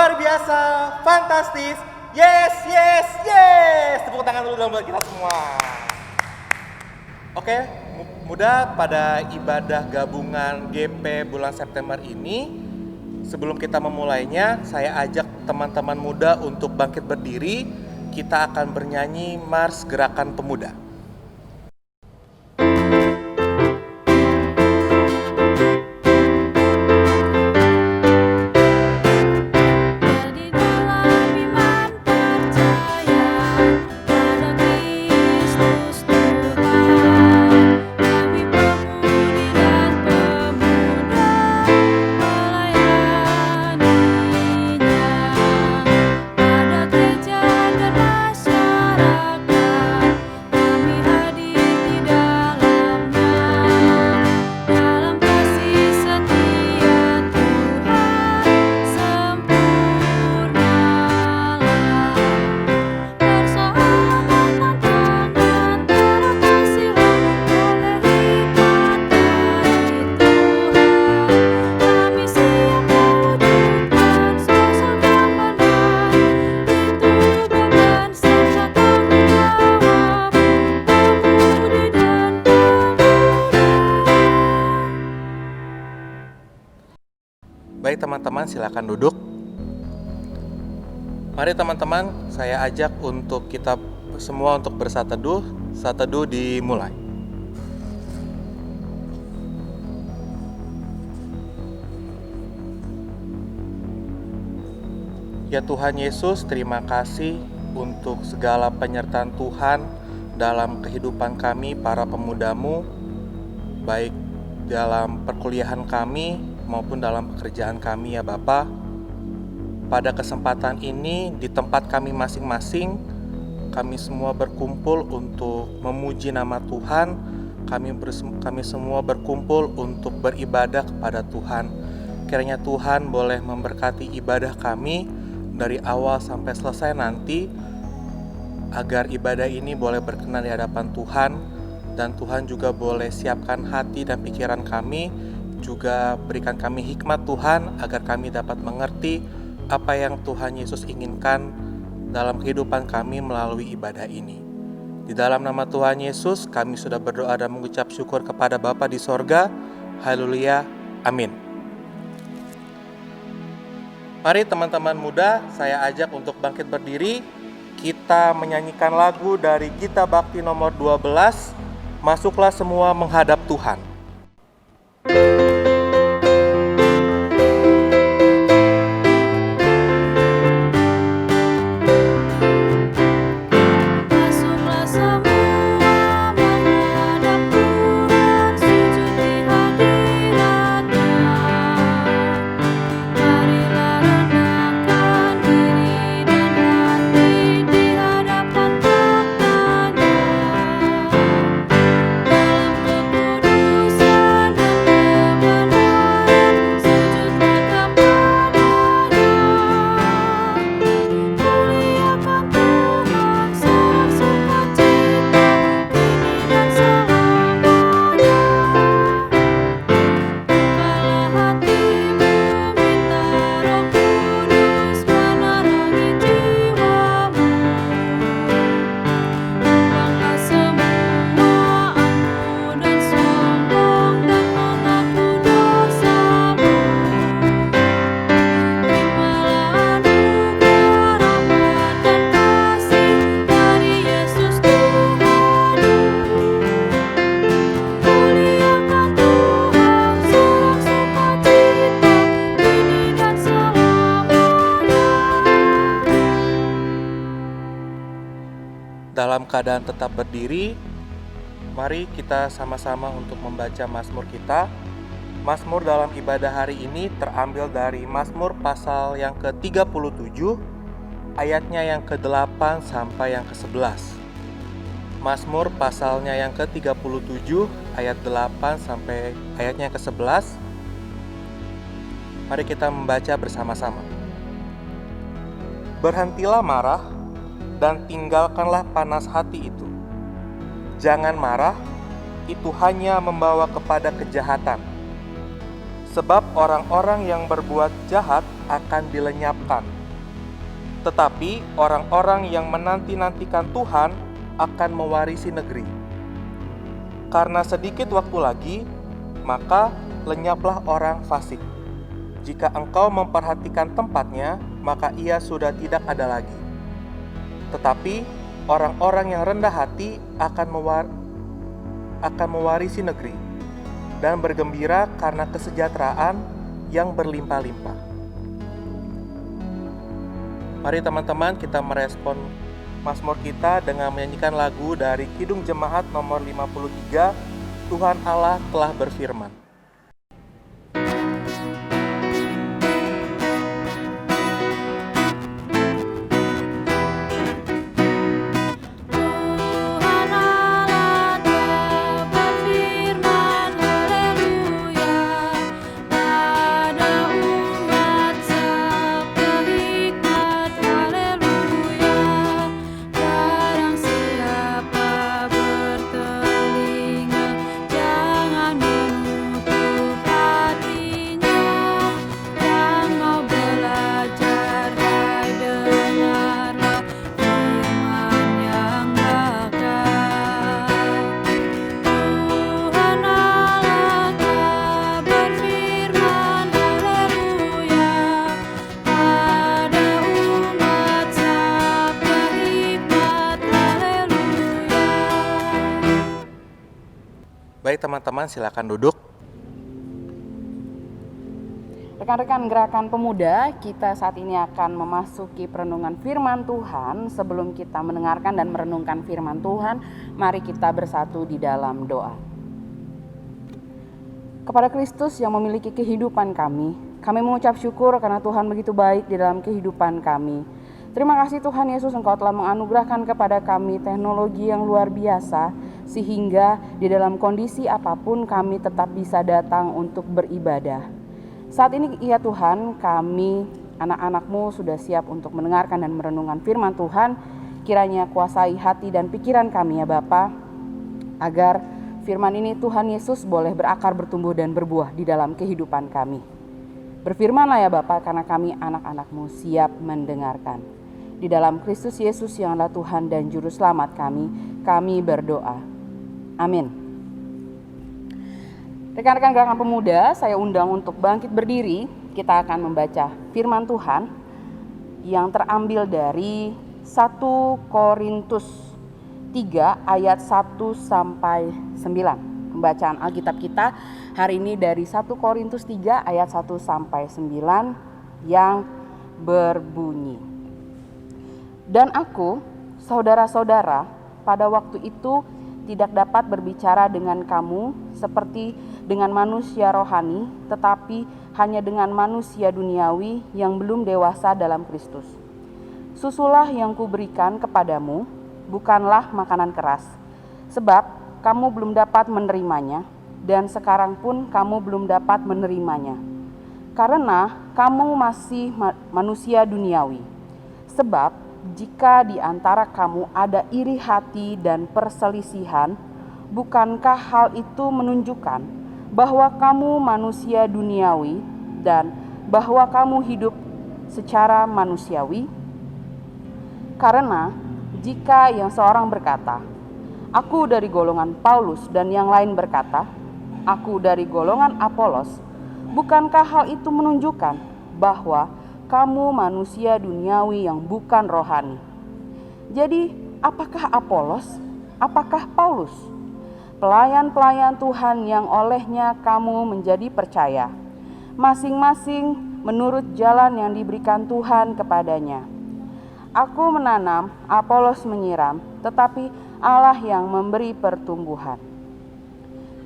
luar biasa, fantastis, yes, yes, yes. Tepuk tangan dulu dong buat kita semua. Oke, muda, pada ibadah gabungan GP bulan September ini, sebelum kita memulainya, saya ajak teman-teman muda untuk bangkit berdiri. Kita akan bernyanyi Mars Gerakan Pemuda. Baik teman-teman, silakan duduk. Mari teman-teman, saya ajak untuk kita semua untuk bersatu teduh. Saat teduh dimulai. Ya Tuhan Yesus, terima kasih untuk segala penyertaan Tuhan dalam kehidupan kami para pemuda-Mu, baik dalam perkuliahan kami maupun dalam pekerjaan kami ya Bapa. Pada kesempatan ini di tempat kami masing-masing, kami semua berkumpul untuk memuji nama Tuhan. Kami semua berkumpul untuk beribadah kepada Tuhan. Kiranya Tuhan boleh memberkati ibadah kami dari awal sampai selesai nanti, agar ibadah ini boleh berkenan di hadapan Tuhan, dan Tuhan juga boleh siapkan hati dan pikiran kami, juga berikan kami hikmat Tuhan agar kami dapat mengerti apa yang Tuhan Yesus inginkan dalam kehidupan kami melalui ibadah ini. Di dalam nama Tuhan Yesus kami sudah berdoa dan mengucap syukur kepada Bapa di sorga. Haleluya, amin. Mari teman-teman muda, saya ajak untuk bangkit berdiri. Kita menyanyikan lagu dari Gita Bakti nomor 12, Masuklah Semua Menghadap Tuhan. Dalam keadaan tetap berdiri, mari kita sama-sama untuk membaca Mazmur kita. Mazmur dalam ibadah hari ini terambil dari Mazmur pasal yang ke-37, ayatnya yang ke-8 sampai yang ke-11. Mazmur pasalnya yang ke-37, ayat 8 sampai ayatnya yang ke-11. Mari kita membaca bersama-sama. Berhentilah marah dan tinggalkanlah panas hati itu. Jangan marah, itu hanya membawa kepada kejahatan. Sebab orang-orang yang berbuat jahat akan dilenyapkan. Tetapi orang-orang yang menanti-nantikan Tuhan akan mewarisi negeri. Karena sedikit waktu lagi, maka lenyaplah orang fasik. Jika engkau memperhatikan tempatnya, maka ia sudah tidak ada lagi. Tetapi orang-orang yang rendah hati akan mewarisi negeri dan bergembira karena kesejahteraan yang berlimpah-limpah. Mari teman-teman kita merespon Mazmur kita dengan menyanyikan lagu dari Kidung Jemaat nomor 53, Tuhan Allah telah berfirman. Baik teman-teman, silakan duduk. Rekan-rekan Gerakan Pemuda, kita saat ini akan memasuki perenungan firman Tuhan. Sebelum kita mendengarkan dan merenungkan firman Tuhan, mari kita bersatu di dalam doa. Kepada Kristus yang memiliki kehidupan kami mengucap syukur karena Tuhan begitu baik di dalam kehidupan kami. Terima kasih Tuhan Yesus, Engkau telah menganugerahkan kepada kami teknologi yang luar biasa, sehingga di dalam kondisi apapun kami tetap bisa datang untuk beribadah. Saat ini ya Tuhan, kami anak-anak-Mu sudah siap untuk mendengarkan dan merenungkan firman Tuhan. Kiranya kuasai hati dan pikiran kami ya Bapa, agar firman ini Tuhan Yesus boleh berakar, bertumbuh dan berbuah di dalam kehidupan kami. Berfirmanlah ya Bapa, karena kami anak-anak-Mu siap mendengarkan. Di dalam Kristus Yesus yang adalah Tuhan dan Juru Selamat kami berdoa. Amin. Rekan-rekan Gerakan Pemuda, saya undang untuk bangkit berdiri. Kita akan membaca firman Tuhan yang terambil dari 1 Korintus 3 ayat 1 sampai 9. Pembacaan Alkitab kita hari ini dari 1 Korintus 3 ayat 1 sampai 9 yang berbunyi. Dan aku, saudara-saudara, pada waktu itu tidak dapat berbicara dengan kamu seperti dengan manusia rohani, tetapi hanya dengan manusia duniawi yang belum dewasa dalam Kristus. Susulah yang kuberikan kepadamu, bukanlah makanan keras, sebab kamu belum dapat menerimanya, dan sekarang pun kamu belum dapat menerimanya. Karena kamu masih manusia duniawi. Sebab jika di antara kamu ada iri hati dan perselisihan, bukankah hal itu menunjukkan bahwa kamu manusia duniawi dan bahwa kamu hidup secara manusiawi? Karena jika yang seorang berkata, "Aku dari golongan Paulus," dan yang lain berkata, "Aku dari golongan Apolos," bukankah hal itu menunjukkan bahwa kamu manusia duniawi yang bukan rohani? Jadi, apakah Apolos? Apakah Paulus? Pelayan-pelayan Tuhan yang olehnya kamu menjadi percaya, masing-masing menurut jalan yang diberikan Tuhan kepadanya. Aku menanam, Apolos menyiram, tetapi Allah yang memberi pertumbuhan.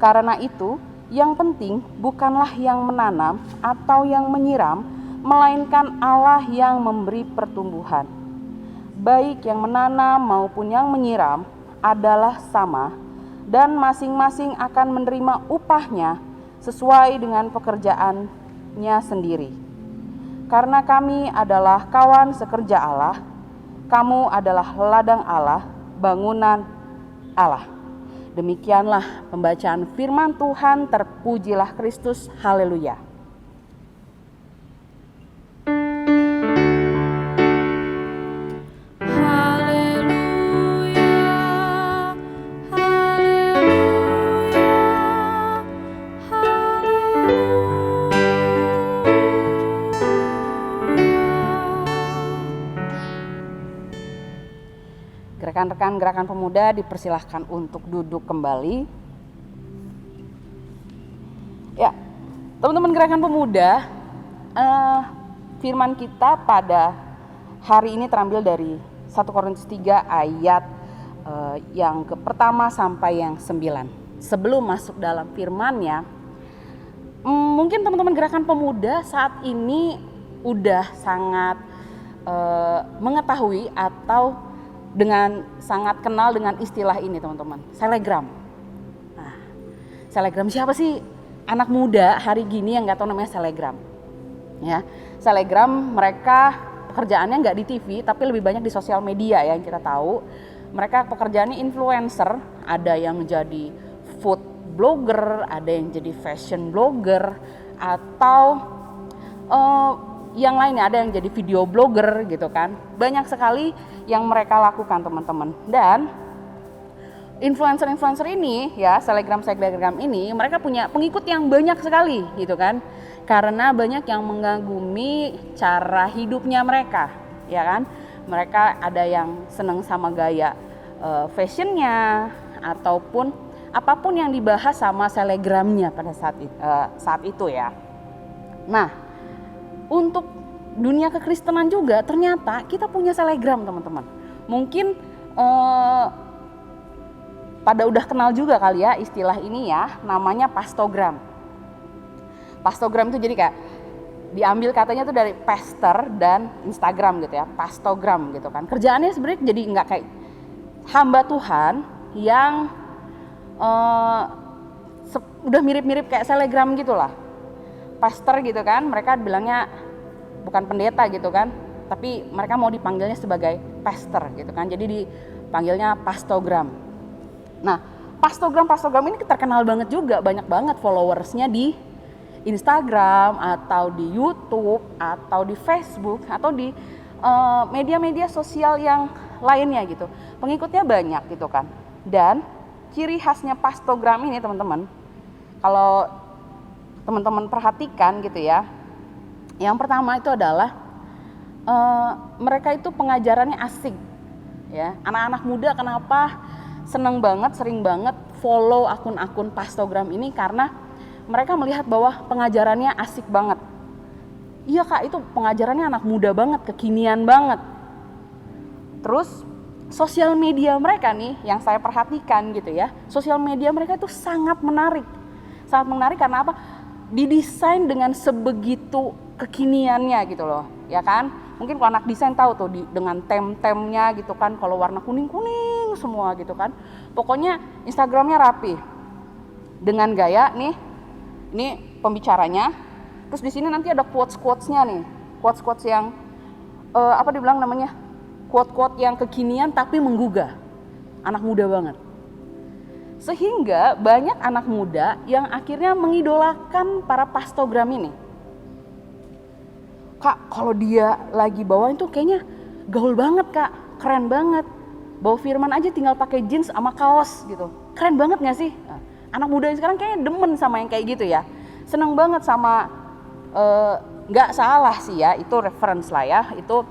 Karena itu, yang penting bukanlah yang menanam atau yang menyiram, melainkan Allah yang memberi pertumbuhan. Baik yang menanam maupun yang menyiram adalah sama, dan masing-masing akan menerima upahnya sesuai dengan pekerjaannya sendiri. Karena kami adalah kawan sekerja Allah, kamu adalah ladang Allah, bangunan Allah. Demikianlah pembacaan firman Tuhan. Terpujilah Kristus. Haleluya. Rekan-rekan gerakan pemuda dipersilahkan untuk duduk kembali. Ya, teman-teman gerakan pemuda, firman kita pada hari ini terambil dari 1 Korintus 3 ayat yang pertama sampai yang 9. Sebelum masuk dalam firman-Nya, mungkin teman-teman gerakan pemuda saat ini udah sangat mengetahui atau dengan sangat kenal dengan istilah ini, teman-teman, selegram. Nah, selegram siapa sih anak muda hari gini yang nggak tahu namanya selegram? Ya, selegram mereka pekerjaannya nggak di TV tapi lebih banyak di sosial media ya, yang kita tahu. Mereka pekerjaannya influencer, ada yang jadi food blogger, ada yang jadi fashion blogger, atau yang lainnya, ada yang jadi video blogger gitu kan. Banyak sekali yang mereka lakukan, teman-teman. Dan influencer-influencer ini ya, selegram ini mereka punya pengikut yang banyak sekali gitu kan. Karena banyak yang mengagumi cara hidupnya mereka, ya kan. Mereka ada yang senang sama gaya fashionnya, ataupun apapun yang dibahas sama selegramnya pada saat itu ya. Nah, untuk dunia kekristenan juga ternyata kita punya selegram, teman-teman. Mungkin pada udah kenal juga kali ya istilah ini ya, namanya pastogram. Pastogram itu jadi kayak diambil katanya tuh dari pastor dan Instagram gitu ya, pastogram gitu kan. Kerjaannya sebenarnya jadi nggak kayak hamba Tuhan yang udah mirip-mirip kayak selegram gitulah. Pastor gitu kan, mereka bilangnya bukan pendeta gitu kan, tapi mereka mau dipanggilnya sebagai pastor gitu kan, jadi dipanggilnya pastogram. Nah, pastogram ini terkenal banget juga, banyak banget followersnya di Instagram atau di YouTube atau di Facebook atau di media-media sosial yang lainnya gitu. Pengikutnya banyak gitu kan. Dan ciri khasnya pastogram ini, teman-teman, kalau teman-teman perhatikan gitu ya, yang pertama itu adalah mereka itu pengajarannya asik ya. Anak-anak muda kenapa seneng banget, sering banget follow akun-akun pastogram ini, karena mereka melihat bahwa pengajarannya asik banget. Iya kak, itu pengajarannya anak muda banget, kekinian banget. Terus sosial media mereka nih yang saya perhatikan gitu ya, sosial media mereka itu sangat menarik. Sangat menarik karena apa? Didesain dengan sebegitu kekiniannya gitu loh, ya kan? Mungkin kalau anak desain tahu tuh dengan tem-temnya gitu kan, kalau warna kuning-kuning semua gitu kan. Pokoknya Instagramnya rapi. Dengan gaya nih, ini pembicaranya. Terus di sini nanti ada quotes-quotesnya nih. Quotes-quotes yang apa dibilang namanya? Quote-quote yang kekinian tapi menggugah. Anak muda banget. Sehingga banyak anak muda yang akhirnya mengidolakan para pastogram ini. Kak, kalau dia lagi bawain tuh kayaknya gaul banget kak, keren banget. Bawa firman aja tinggal pakai jeans sama kaos gitu. Keren banget gak sih? Nah, anak muda sekarang kayaknya demen sama yang kayak gitu ya. Seneng banget sama, gak salah sih ya, itu reference lah ya. Itu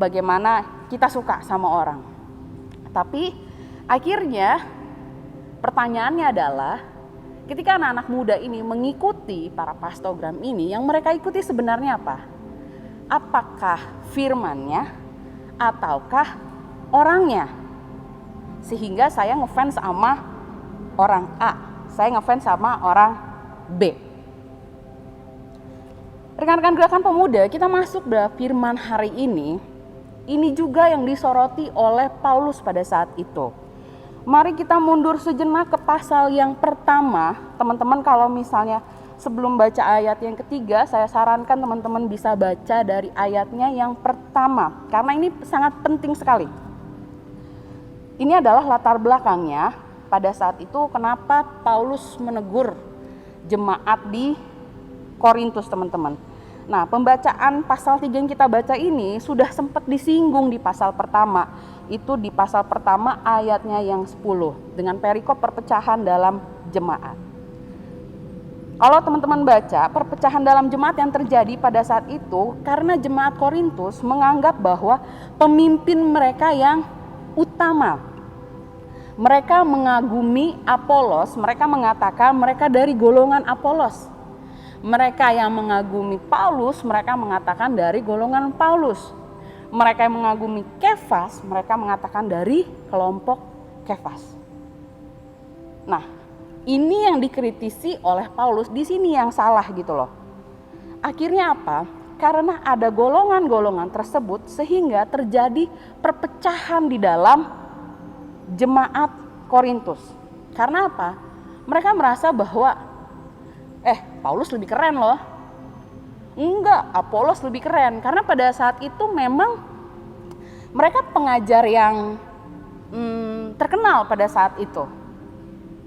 bagaimana kita suka sama orang. Tapi akhirnya pertanyaannya adalah, ketika anak-anak muda ini mengikuti para pastogram ini, yang mereka ikuti sebenarnya apa? Apakah firmannya ataukah orangnya? Sehingga saya ngefans sama orang A, saya ngefans sama orang B. Rekan-rekan gerakan pemuda, kita masuk ke firman hari ini juga yang disoroti oleh Paulus pada saat itu. Mari kita mundur sejenak ke pasal yang pertama. Teman-teman kalau misalnya sebelum baca ayat yang ketiga, saya sarankan teman-teman bisa baca dari ayatnya yang pertama. Karena ini sangat penting sekali. Ini adalah latar belakangnya pada saat itu kenapa Paulus menegur jemaat di Korintus, teman-teman. Nah, pembacaan pasal 3 yang kita baca ini sudah sempat disinggung di pasal pertama. Itu di pasal pertama ayatnya yang 10 dengan perikop perpecahan dalam jemaat. Kalau teman-teman baca perpecahan dalam jemaat yang terjadi pada saat itu karena jemaat Korintus menganggap bahwa pemimpin mereka yang utama. Mereka mengagumi Apolos, mereka mengatakan mereka dari golongan Apolos. Mereka yang mengagumi Paulus, mereka mengatakan dari golongan Paulus. Mereka yang mengagumi Kefas, mereka mengatakan dari kelompok Kefas. Nah, ini yang dikritisi oleh Paulus, di sini yang salah gitu loh. Akhirnya apa? Karena ada golongan-golongan tersebut sehingga terjadi perpecahan di dalam jemaat Korintus. Karena apa? Mereka merasa bahwa Paulus lebih keren loh. Enggak, Apolos lebih keren. Karena pada saat itu memang mereka pengajar yang terkenal pada saat itu.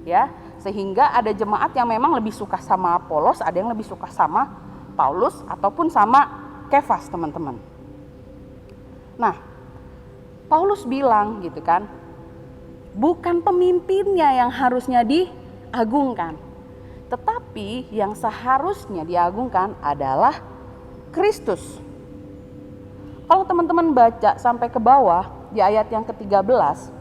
Ya, sehingga ada jemaat yang memang lebih suka sama Apolos, ada yang lebih suka sama Paulus ataupun sama Kefas, teman-teman. Nah, Paulus bilang gitu kan, bukan pemimpinnya yang harusnya diagungkan, tetapi yang seharusnya diagungkan adalah Kristus. Kalau teman-teman baca sampai ke bawah di ayat yang ke-13,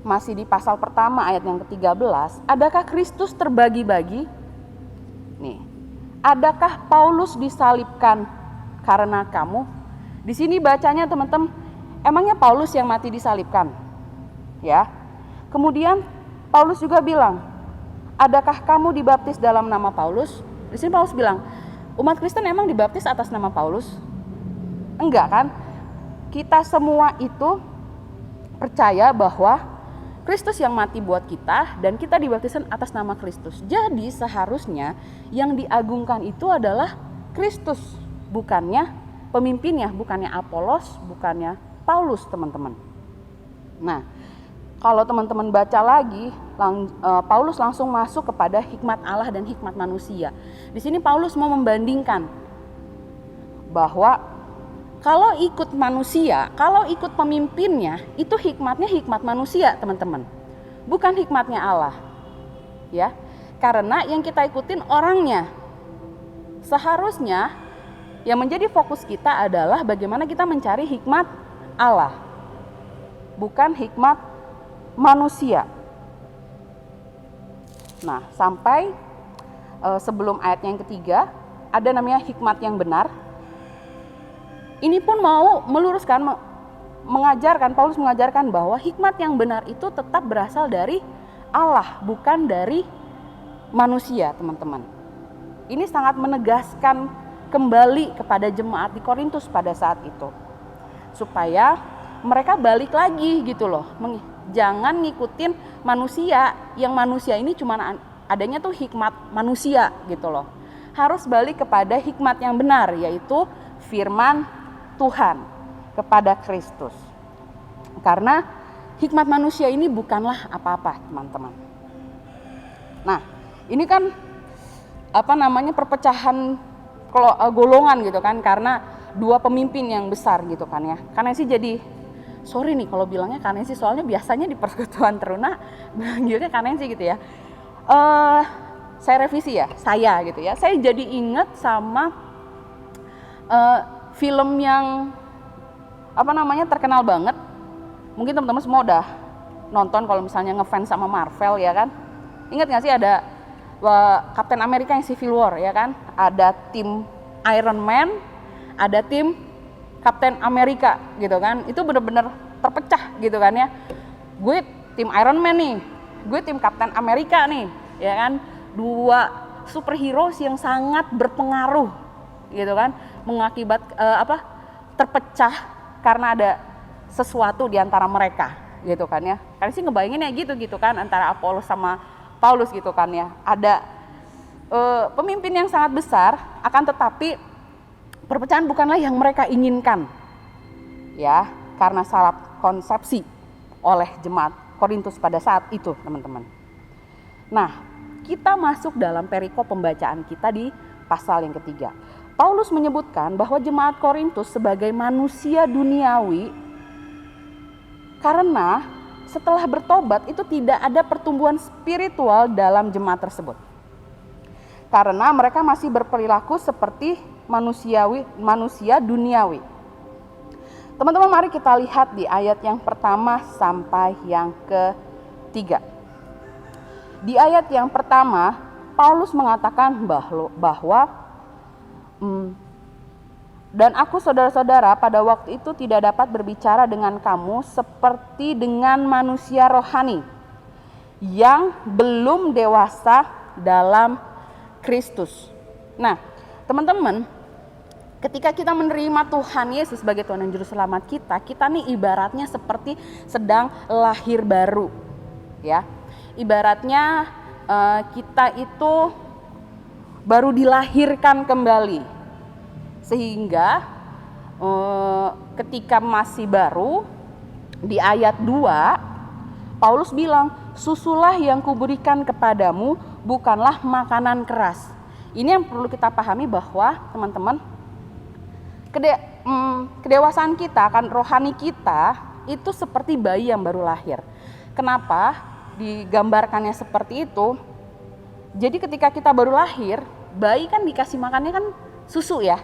masih di pasal pertama ayat yang ke-13, adakah Kristus terbagi-bagi? Nih, adakah Paulus disalibkan karena kamu? Di sini bacanya teman-teman, emangnya Paulus yang mati disalibkan? Ya. Kemudian Paulus juga bilang, adakah kamu dibaptis dalam nama Paulus? Di sini Paulus bilang, umat Kristen emang dibaptis atas nama Paulus? Enggak kan? Kita semua itu percaya bahwa Kristus yang mati buat kita dan kita dibaptiskan atas nama Kristus. Jadi seharusnya yang diagungkan itu adalah Kristus, bukannya pemimpinnya, bukannya Apolos, bukannya Paulus, teman-teman. Nah, kalau teman-teman baca lagi, Paulus langsung masuk kepada hikmat Allah dan hikmat manusia. Di sini Paulus mau membandingkan bahwa kalau ikut manusia, kalau ikut pemimpinnya, itu hikmatnya hikmat manusia, teman-teman. Bukan hikmatnya Allah. Ya. Karena yang kita ikutin orangnya. Seharusnya yang menjadi fokus kita adalah bagaimana kita mencari hikmat Allah. Bukan hikmat manusia. Nah, sampai sebelum ayat yang ketiga, ada namanya hikmat yang benar. Ini pun mau meluruskan, mengajarkan, Paulus mengajarkan bahwa hikmat yang benar itu tetap berasal dari Allah, bukan dari manusia, teman-teman. Ini sangat menegaskan kembali kepada jemaat di Korintus pada saat itu. Supaya mereka balik lagi gitu loh. Jangan ngikutin manusia, yang manusia ini cuma adanya tuh hikmat manusia gitu loh. Harus balik kepada hikmat yang benar, yaitu firman Tuhan kepada Kristus. Karena hikmat manusia ini bukanlah apa-apa, teman-teman. Nah, ini kan perpecahan golongan gitu kan, karena dua pemimpin yang besar gitu kan ya. Karena sih jadi sorry nih kalau bilangnya karena sih, soalnya biasanya di Persekutuan Teruna bilangnya karena sih gitu ya. Saya revisi ya, saya gitu ya. Saya jadi ingat sama film yang terkenal banget. Mungkin teman-teman semua udah nonton kalau misalnya ngefans sama Marvel ya kan. Ingat gak sih ada Captain America yang Civil War ya kan? Ada tim Iron Man, ada tim Captain America gitu kan. Itu bener-bener terpecah gitu kan ya. Gue tim Iron Man nih, gue tim Captain America nih ya kan. Dua superhero yang sangat berpengaruh gitu kan, mengakibat terpecah karena ada sesuatu di antara mereka gitu kan ya. Karena sih ngebayanginnya gitu kan, antara Apolos sama Paulus gitu kan ya. Ada pemimpin yang sangat besar, akan tetapi perpecahan bukanlah yang mereka inginkan ya, karena salah konsepsi oleh jemaat Korintus pada saat itu, teman-teman. Nah, kita masuk dalam perikop pembacaan kita di pasal yang ketiga. Paulus menyebutkan bahwa jemaat Korintus sebagai manusia duniawi karena setelah bertobat itu tidak ada pertumbuhan spiritual dalam jemaat tersebut. Karena mereka masih berperilaku seperti manusia duniawi. Teman-teman, mari kita lihat di ayat yang pertama sampai yang ketiga. Di ayat yang pertama, Paulus mengatakan bahwa dan aku saudara-saudara pada waktu itu tidak dapat berbicara dengan kamu seperti dengan manusia rohani yang belum dewasa dalam Kristus. Nah, teman-teman, ketika kita menerima Tuhan Yesus sebagai Tuhan dan Juru Selamat kita nih ibaratnya seperti sedang lahir baru, ya. Ibaratnya kita itu baru dilahirkan kembali, sehingga ketika masih baru di ayat 2 Paulus bilang, susulah yang kuberikan kepadamu bukanlah makanan keras. Ini yang perlu kita pahami bahwa teman-teman, kedewasaan kita, kan rohani kita itu seperti bayi yang baru lahir. Kenapa digambarkannya seperti itu? Jadi ketika kita baru lahir, bayi kan dikasih makannya kan susu ya,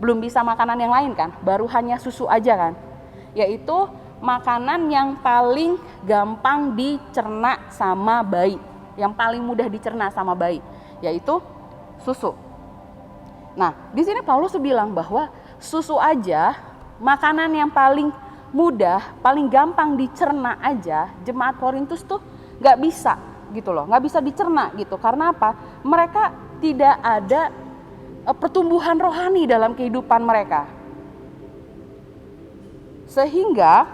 belum bisa makanan yang lain kan, baru hanya susu aja kan, yaitu makanan yang paling gampang dicerna sama bayi, yang paling mudah dicerna sama bayi, yaitu susu. Nah, di sini Paulus bilang bahwa susu aja, makanan yang paling mudah, paling gampang dicerna aja, jemaat Korintus tuh nggak bisa gitu loh, nggak bisa dicerna gitu. Karena apa? Mereka tidak ada pertumbuhan rohani dalam kehidupan mereka, sehingga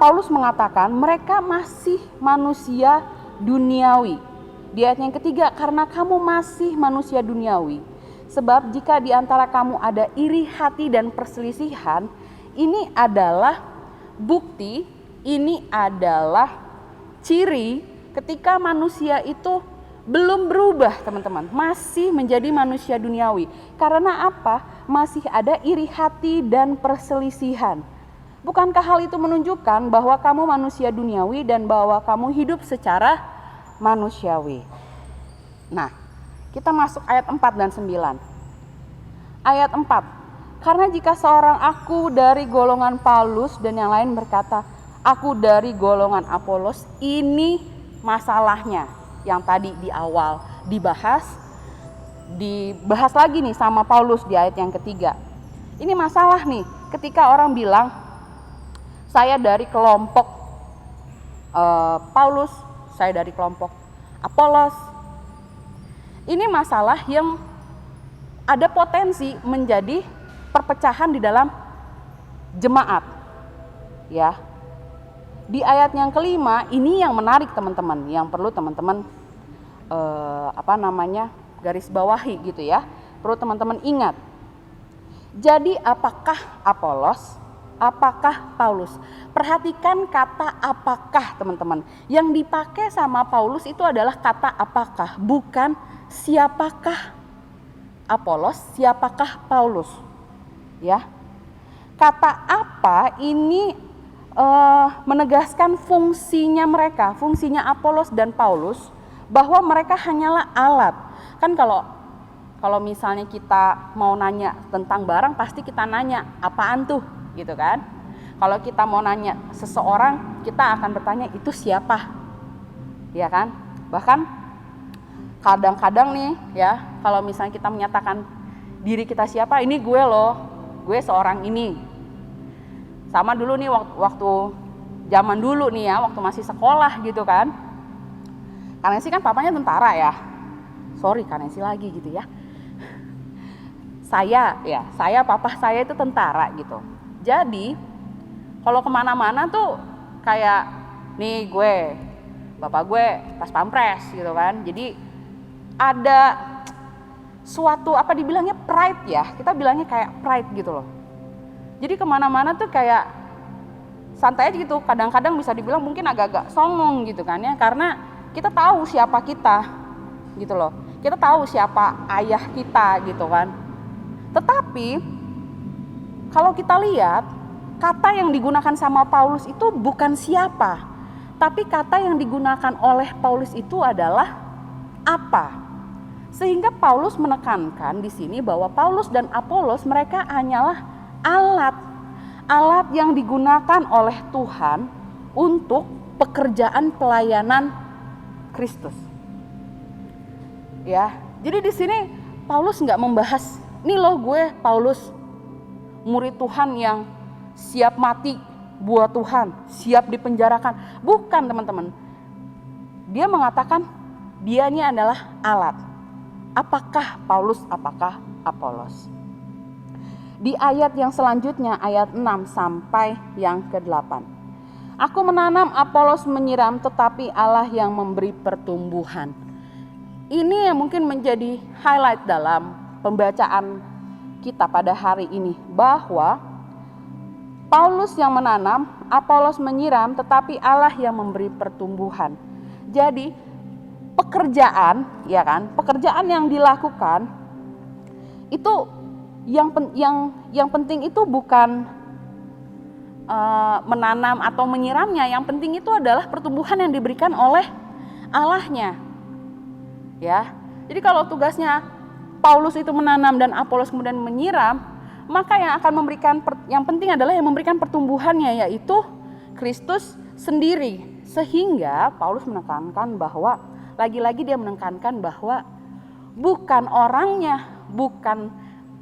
Paulus mengatakan mereka masih manusia duniawi. Di ayat yang ketiga, karena kamu masih manusia duniawi, sebab jika di antara kamu ada iri hati dan perselisihan, ini adalah bukti, ini adalah ciri ketika manusia itu belum berubah, teman-teman, masih menjadi manusia duniawi. Karena apa? Masih ada iri hati dan perselisihan. Bukankah hal itu menunjukkan bahwa kamu manusia duniawi dan bahwa kamu hidup secara manusiawi? Nah, kita masuk ayat 4 dan 9. Ayat 4. Karena jika seorang aku dari golongan Paulus dan yang lain berkata, aku dari golongan Apolos, ini masalahnya yang tadi di awal dibahas lagi nih sama Paulus di ayat yang ketiga. Ini masalah nih ketika orang bilang, saya dari kelompok Paulus, saya dari kelompok Apolos. Ini masalah yang ada potensi menjadi perpecahan di dalam jemaat, ya. Di ayat yang kelima ini yang menarik, teman-teman, yang perlu teman-teman garis bawahi gitu ya. Perlu teman-teman ingat. Jadi apakah Apolos? Apakah Paulus? Perhatikan kata apakah, teman-teman. Yang dipakai sama Paulus itu adalah kata apakah, bukan siapakah Apolos, siapakah Paulus. Ya. Kata apa ini menegaskan fungsinya mereka, fungsinya Apolos dan Paulus, bahwa mereka hanyalah alat. Kan kalau misalnya kita mau nanya tentang barang, pasti kita nanya apaan tuh, gitu kan. Kalau kita mau nanya seseorang, kita akan bertanya itu siapa, ya kan. Bahkan kadang-kadang nih ya, kalau misalnya kita menyatakan diri kita siapa, ini gue loh, gue seorang ini. Sama dulu nih waktu zaman dulu nih ya, waktu masih sekolah gitu kan. Kanesi kan papanya tentara ya. Sorry Kanesi lagi gitu ya. Saya papa saya itu tentara gitu. Jadi kalau kemana-mana tuh kayak nih gue, bapak gue pas pampres gitu kan. Jadi ada suatu dibilangnya pride ya. Kita bilangnya kayak pride gitu loh. Jadi kemana-mana tuh kayak santai aja gitu. Kadang-kadang bisa dibilang mungkin agak-agak songong gitu kan ya. Karena kita tahu siapa kita gitu loh. Kita tahu siapa ayah kita gitu kan. Tetapi kalau kita lihat, kata yang digunakan sama Paulus itu bukan siapa. Tapi kata yang digunakan oleh Paulus itu adalah apa. Sehingga Paulus menekankan di sini bahwa Paulus dan Apolos mereka hanyalah alat yang digunakan oleh Tuhan untuk pekerjaan pelayanan Kristus. Ya, jadi di sini Paulus nggak membahas, nih loh gue Paulus, murid Tuhan yang siap mati buat Tuhan, siap dipenjarakan. Bukan teman-teman. Dia mengatakan dianya adalah alat. Apakah Paulus, apakah Apolos? Di ayat yang selanjutnya, ayat 6 sampai yang ke-8. Aku menanam, Apolos menyiram, tetapi Allah yang memberi pertumbuhan. Ini yang mungkin menjadi highlight dalam pembacaan kita pada hari ini, bahwa Paulus yang menanam, Apolos menyiram, tetapi Allah yang memberi pertumbuhan. Jadi pekerjaan, ya kan, pekerjaan yang dilakukan itu yang penting itu bukan menanam atau menyiramnya, yang penting itu adalah pertumbuhan yang diberikan oleh Allahnya. Ya, jadi kalau tugasnya Paulus itu menanam dan Apolos kemudian menyiram, maka yang akan memberikan, yang penting adalah yang memberikan pertumbuhannya, yaitu Kristus sendiri. Sehingga Paulus menekankan bahwa, lagi-lagi dia menekankan bahwa bukan orangnya, bukan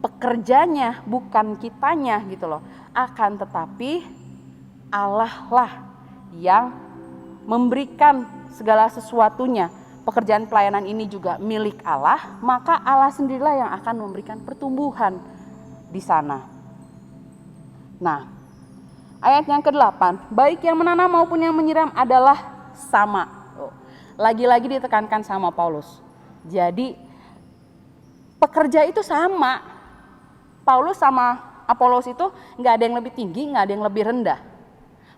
pekerjanya, bukan kitanya gitu loh, akan tetapi Allah lah yang memberikan segala sesuatunya. Pekerjaan pelayanan ini juga milik Allah, maka Allah sendirilah yang akan memberikan pertumbuhan di sana. Nah, ayat yang ke-8, baik yang menanam maupun yang menyiram adalah sama. Lagi-lagi ditekankan sama Paulus. Jadi pekerja itu sama. Paulus sama Apolos itu nggak ada yang lebih tinggi, nggak ada yang lebih rendah.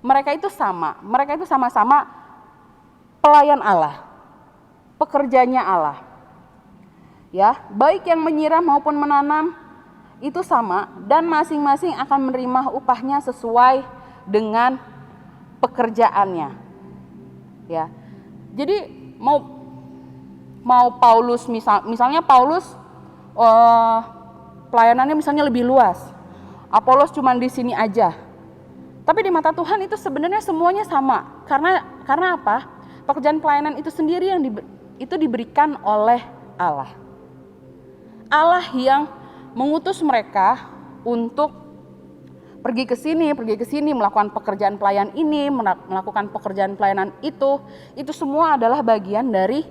Mereka itu sama. Mereka itu sama-sama pelayan Allah, pekerjanya Allah. Ya, baik yang menyiram maupun menanam itu sama, dan masing-masing akan menerima upahnya sesuai dengan pekerjaannya. Ya, jadi mau Paulus misalnya Paulus pelayanannya misalnya lebih luas, Apolos cuma di sini aja. Tapi di mata Tuhan itu sebenarnya semuanya sama. Karena apa? Pekerjaan pelayanan itu sendiri yang itu diberikan oleh Allah. Allah yang mengutus mereka untuk pergi ke sini melakukan pekerjaan pelayan ini, melakukan pekerjaan pelayanan itu semua adalah bagian dari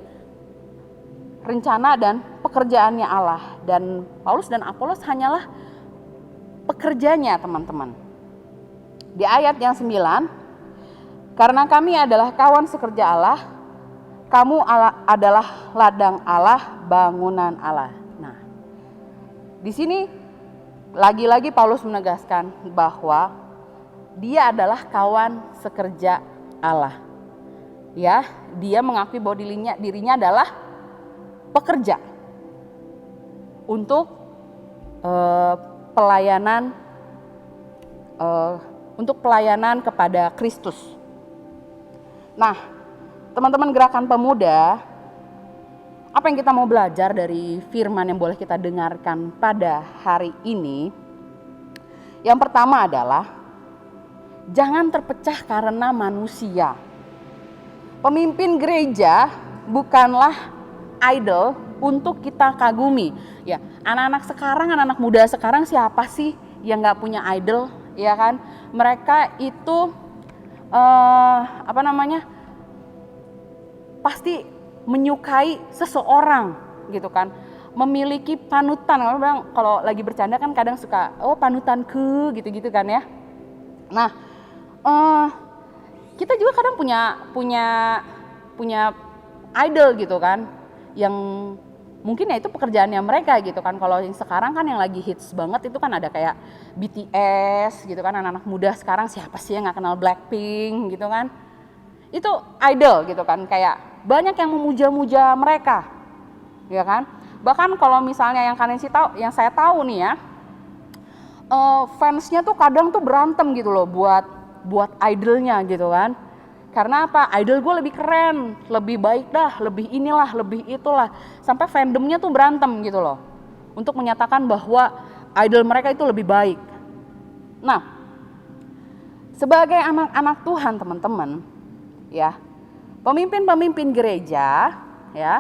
rencana dan pekerjaannya Allah. Dan Paulus dan Apolos hanyalah pekerjanya, teman-teman. Di ayat yang 9, karena kami adalah kawan sekerja Allah, kamu adalah ladang Allah, bangunan Allah. Nah, di sini lagi-lagi Paulus menegaskan bahwa dia adalah kawan sekerja Allah. Ya, dia mengakui bahwa dirinya adalah pekerja untuk pelayanan kepada Kristus. Nah, teman-teman Gerakan Pemuda, apa yang kita mau belajar dari firman yang boleh kita dengarkan pada hari ini? Yang pertama adalah jangan terpecah karena manusia. Pemimpin gereja bukanlah idol untuk kita kagumi. Ya, anak-anak sekarang, anak-anak muda sekarang siapa sih yang nggak punya idol, ya kan? Mereka itu pasti menyukai seseorang, gitu kan? Memiliki panutan. Kalau lagi bercanda kan kadang suka, oh panutanku, gitu-gitu kan ya. Nah, kita juga kadang punya idol gitu kan, yang mungkin ya itu pekerjaannya mereka gitu kan. Kalau yang sekarang kan yang lagi hits banget itu kan ada kayak BTS gitu kan, anak-anak muda sekarang siapa sih yang nggak kenal Blackpink gitu kan. Itu idol gitu kan, kayak banyak yang memuja-muja mereka, ya kan. Bahkan kalau misalnya yang saya tahu nih ya, fansnya tuh kadang tuh berantem gitu loh buat idolnya gitu kan. Karena apa? Idol gue lebih keren, lebih baik dah, lebih inilah, lebih itulah. Sampai fandomnya tuh berantem gitu loh. Untuk menyatakan bahwa idol mereka itu lebih baik. Nah, sebagai anak-anak Tuhan teman-teman, ya, pemimpin-pemimpin gereja, ya,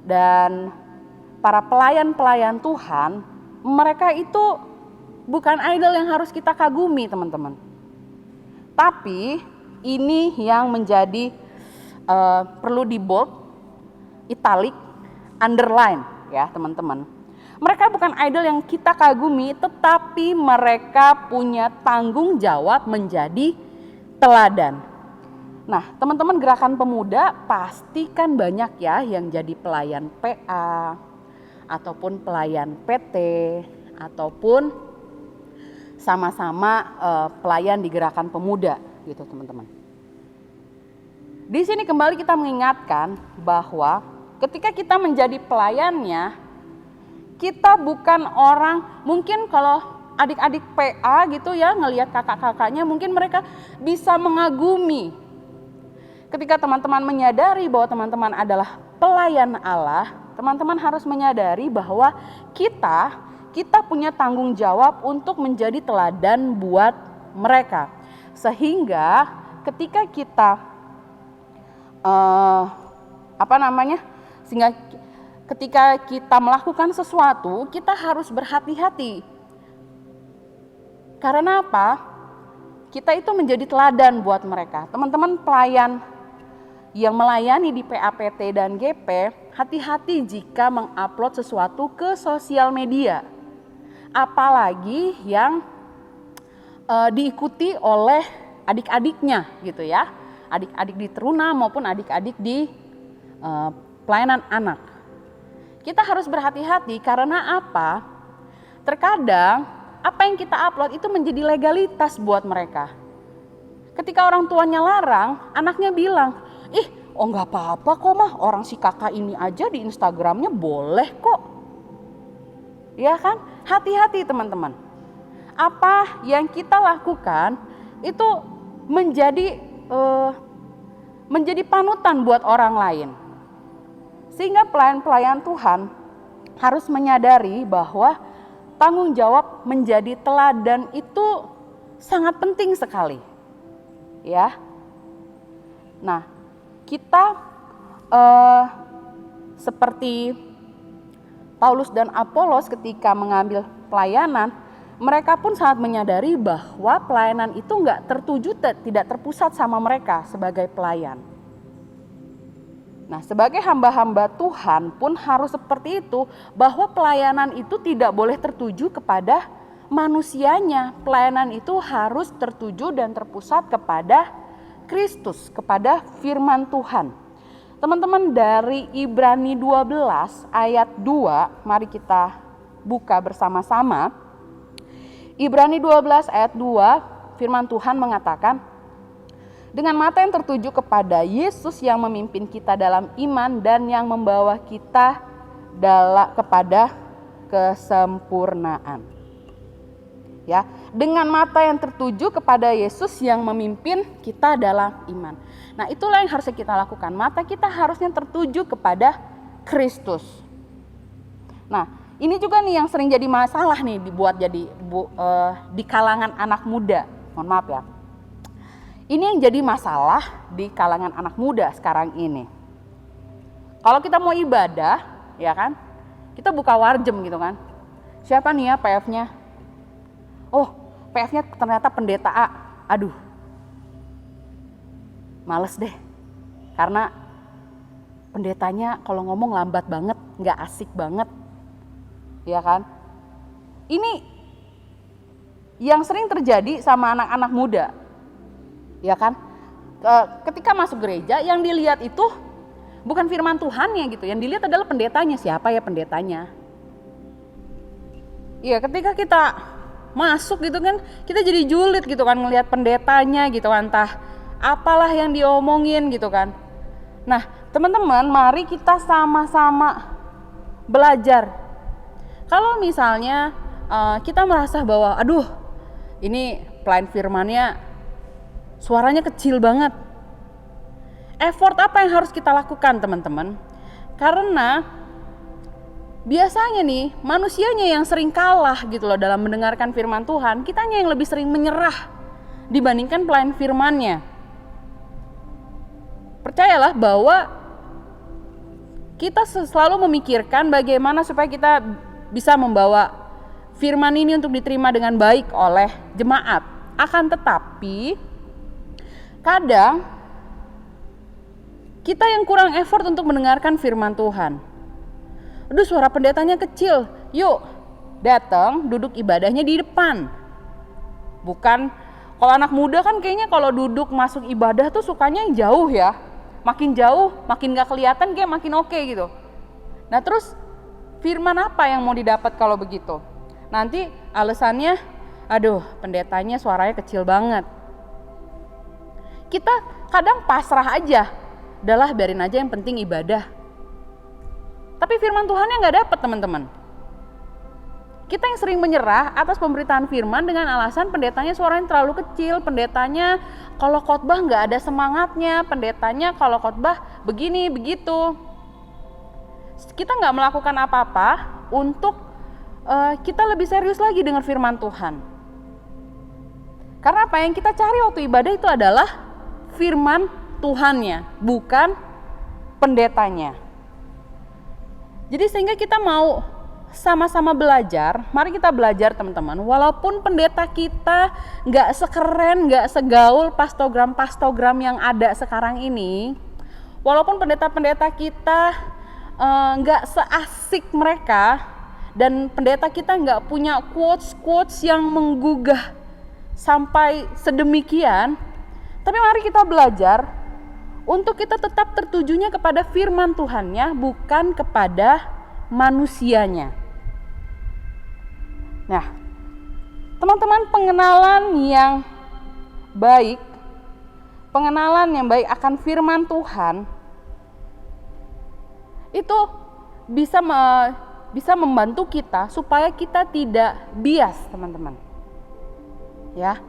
dan para pelayan-pelayan Tuhan, mereka itu bukan idol yang harus kita kagumi teman-teman. Tapi ini yang menjadi perlu di bold, italic, underline ya teman-teman. Mereka bukan idol yang kita kagumi, tetapi mereka punya tanggung jawab menjadi teladan. Nah, teman-teman gerakan pemuda pasti kan banyak ya yang jadi pelayan PA, ataupun pelayan PT, ataupun sama-sama pelayan di gerakan pemuda gitu teman-teman. Di sini kembali kita mengingatkan bahwa ketika kita menjadi pelayannya, kita bukan orang, mungkin kalau adik-adik PA gitu ya ngelihat kakak-kakaknya, mungkin mereka bisa mengagumi. Ketika teman-teman menyadari bahwa teman-teman adalah pelayan Allah, teman-teman harus menyadari bahwa kita punya tanggung jawab untuk menjadi teladan buat mereka. Sehingga ketika kita sehingga ketika kita melakukan sesuatu, kita harus berhati-hati. Karena apa? Kita itu menjadi teladan buat mereka. Teman-teman pelayan yang melayani di PAPT dan GP, hati-hati jika mengupload sesuatu ke sosial media. Apalagi yang diikuti oleh adik-adiknya gitu ya. Adik-adik di teruna maupun adik-adik di pelayanan anak. Kita harus berhati-hati karena apa? Terkadang apa yang kita upload itu menjadi legalitas buat mereka. Ketika orang tuanya larang, anaknya bilang, nggak apa-apa kok mah, orang si kakak ini aja di Instagramnya boleh kok. Ya kan? Hati-hati teman-teman. Apa yang kita lakukan itu menjadi panutan buat orang lain. Sehingga pelayan-pelayan Tuhan harus menyadari bahwa tanggung jawab menjadi teladan itu sangat penting sekali. Ya. Nah, kita seperti Paulus dan Apolos ketika mengambil pelayanan, mereka pun sangat menyadari bahwa pelayanan itu tidak terpusat sama mereka sebagai pelayan. Nah, sebagai hamba-hamba Tuhan pun harus seperti itu, bahwa pelayanan itu tidak boleh tertuju kepada manusianya. Pelayanan itu harus tertuju dan terpusat kepada Kristus, kepada firman Tuhan. Teman-teman, dari Ibrani 12 ayat 2, mari kita buka bersama-sama. Ibrani 12 ayat 2, firman Tuhan mengatakan, dengan mata yang tertuju kepada Yesus yang memimpin kita dalam iman dan yang membawa kita kepada kesempurnaan. Ya, dengan mata yang tertuju kepada Yesus yang memimpin kita dalam iman. Nah, itulah yang harus kita lakukan. Mata kita harusnya tertuju kepada Kristus. Nah, ini juga nih yang sering jadi masalah nih di kalangan anak muda. Mohon maaf ya. Ini yang jadi masalah di kalangan anak muda sekarang ini. Kalau kita mau ibadah, ya kan, kita buka warjem gitu kan. Siapa nih ya PF-nya? Oh, PF-nya ternyata pendeta A. Aduh, males deh. Karena pendetanya kalau ngomong lambat banget, gak asik banget. Ya kan? Ini yang sering terjadi sama anak-anak muda. Ya kan? Ketika masuk gereja, yang dilihat itu bukan firman Tuhannya gitu. Yang dilihat adalah pendetanya. Siapa ya pendetanya? Iya, ketika kita masuk gitu kan, kita jadi julid gitu kan ngelihat pendetanya gitu kan, entah apalah yang diomongin gitu kan. Nah, teman-teman, mari kita sama-sama belajar. Kalau misalnya kita merasa bahwa aduh, ini pelayan firmannya suaranya kecil banget. Effort apa yang harus kita lakukan, teman-teman? Karena biasanya nih manusianya yang sering kalah gitu loh dalam mendengarkan firman Tuhan, kitanya yang lebih sering menyerah dibandingkan pelayan firman-Nya. Percayalah bahwa kita selalu memikirkan bagaimana supaya kita bisa membawa firman ini untuk diterima dengan baik oleh jemaat. Akan tetapi kadang kita yang kurang effort untuk mendengarkan firman Tuhan. Aduh, suara pendetanya kecil, yuk datang duduk ibadahnya di depan. Bukan, kalau anak muda kan kayaknya kalau duduk masuk ibadah tuh sukanya yang jauh ya. Makin jauh, makin gak kelihatan kayak makin oke gitu. Nah terus firman apa yang mau didapat kalau begitu? Nanti alasannya, aduh pendetanya suaranya kecil banget. Kita kadang pasrah aja, udahlah biarin aja yang penting ibadah. Tapi firman Tuhannya gak dapat teman-teman. Kita yang sering menyerah atas pemberitaan firman dengan alasan pendetanya suaranya terlalu kecil, pendetanya kalau khotbah gak ada semangatnya, pendetanya kalau khotbah begini begitu. Kita gak melakukan apa-apa untuk kita lebih serius lagi dengan firman Tuhan. Karena apa yang kita cari waktu ibadah itu adalah firman Tuhannya, bukan pendetanya. Jadi sehingga kita mau sama-sama belajar, mari kita belajar teman-teman. Walaupun pendeta kita gak sekeren, gak segaul pastogram-pastogram yang ada sekarang ini, walaupun pendeta-pendeta kita gak seasik mereka, dan pendeta kita gak punya quotes-quotes yang menggugah sampai sedemikian, tapi mari kita belajar untuk kita tetap tertujunya kepada firman Tuhannya, bukan kepada manusianya. Nah, teman-teman, pengenalan yang baik akan firman Tuhan itu bisa membantu kita supaya kita tidak bias, teman-teman. Ya,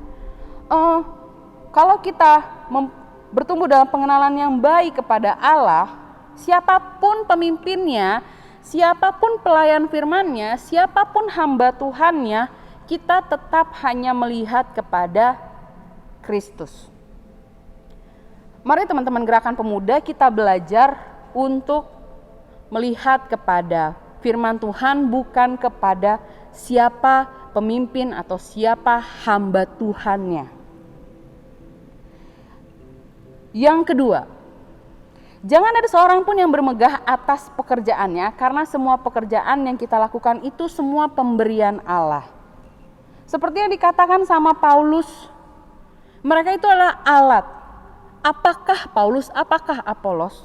kalau kita bertumbuh dalam pengenalan yang baik kepada Allah, siapapun pemimpinnya, siapapun pelayan firman-Nya, siapapun hamba Tuhan-Nya, kita tetap hanya melihat kepada Kristus. Mari teman-teman Gerakan Pemuda kita belajar untuk melihat kepada firman Tuhan, bukan kepada siapa pemimpin atau siapa hamba Tuhan-Nya. Yang kedua, jangan ada seorang pun yang bermegah atas pekerjaannya, karena semua pekerjaan yang kita lakukan itu semua pemberian Allah. Seperti yang dikatakan sama Paulus, mereka itu adalah alat. Apakah Paulus, apakah Apolos?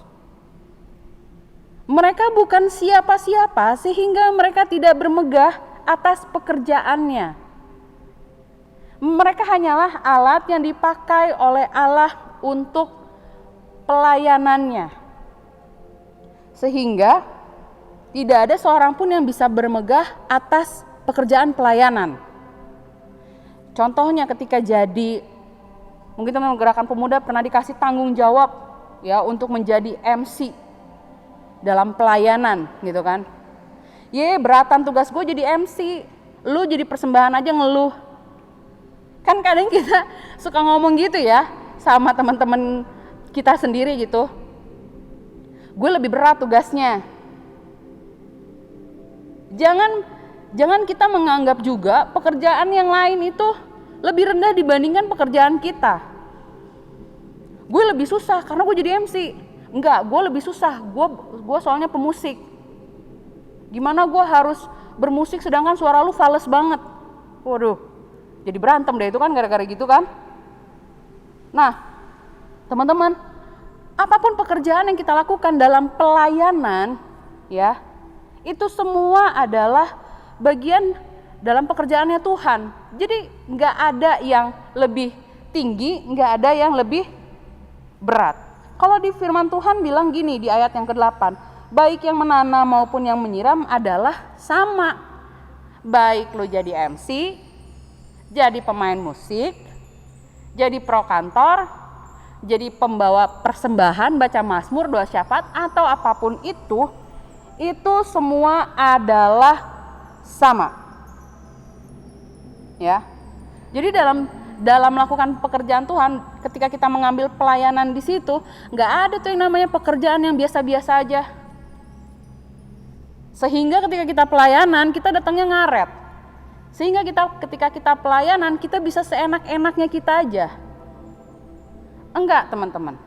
Mereka bukan siapa-siapa sehingga mereka tidak bermegah atas pekerjaannya. Mereka hanyalah alat yang dipakai oleh Allah untuk pelayanannya. Sehingga tidak ada seorang pun yang bisa bermegah atas pekerjaan pelayanan. Contohnya ketika mungkin teman Gerakan Pemuda pernah dikasih tanggung jawab ya untuk menjadi MC dalam pelayanan gitu kan. Beratan tugas gue jadi MC, lu jadi persembahan aja ngeluh. Kan kadang kita suka ngomong gitu ya sama teman-teman kita sendiri gitu. Gue lebih berat tugasnya. Jangan kita menganggap juga pekerjaan yang lain itu lebih rendah dibandingkan pekerjaan kita. Gue lebih susah karena gue jadi MC. Enggak, gue lebih susah. Gue soalnya pemusik. Gimana gue harus bermusik sedangkan suara lu fales banget. Waduh, jadi berantem deh itu kan gara-gara gitu kan. Nah, teman-teman, apapun pekerjaan yang kita lakukan dalam pelayanan, ya, itu semua adalah bagian dalam pekerjaannya Tuhan. Jadi nggak ada yang lebih tinggi, nggak ada yang lebih berat. Kalau di firman Tuhan bilang gini di ayat yang ke-8, baik yang menanam maupun yang menyiram adalah sama. Baik lo jadi MC, jadi pemain musik, jadi pro kantor, jadi pembawa persembahan, baca mazmur, doa syafaat, atau apapun itu itu semua adalah sama. Ya. Jadi dalam melakukan pekerjaan Tuhan, ketika kita mengambil pelayanan di situ, nggak ada tuh yang namanya pekerjaan yang biasa-biasa aja. Sehingga ketika kita pelayanan, kita datangnya ngaret. Sehingga ketika kita pelayanan, kita bisa seenak-enaknya kita aja. Enggak, teman-teman.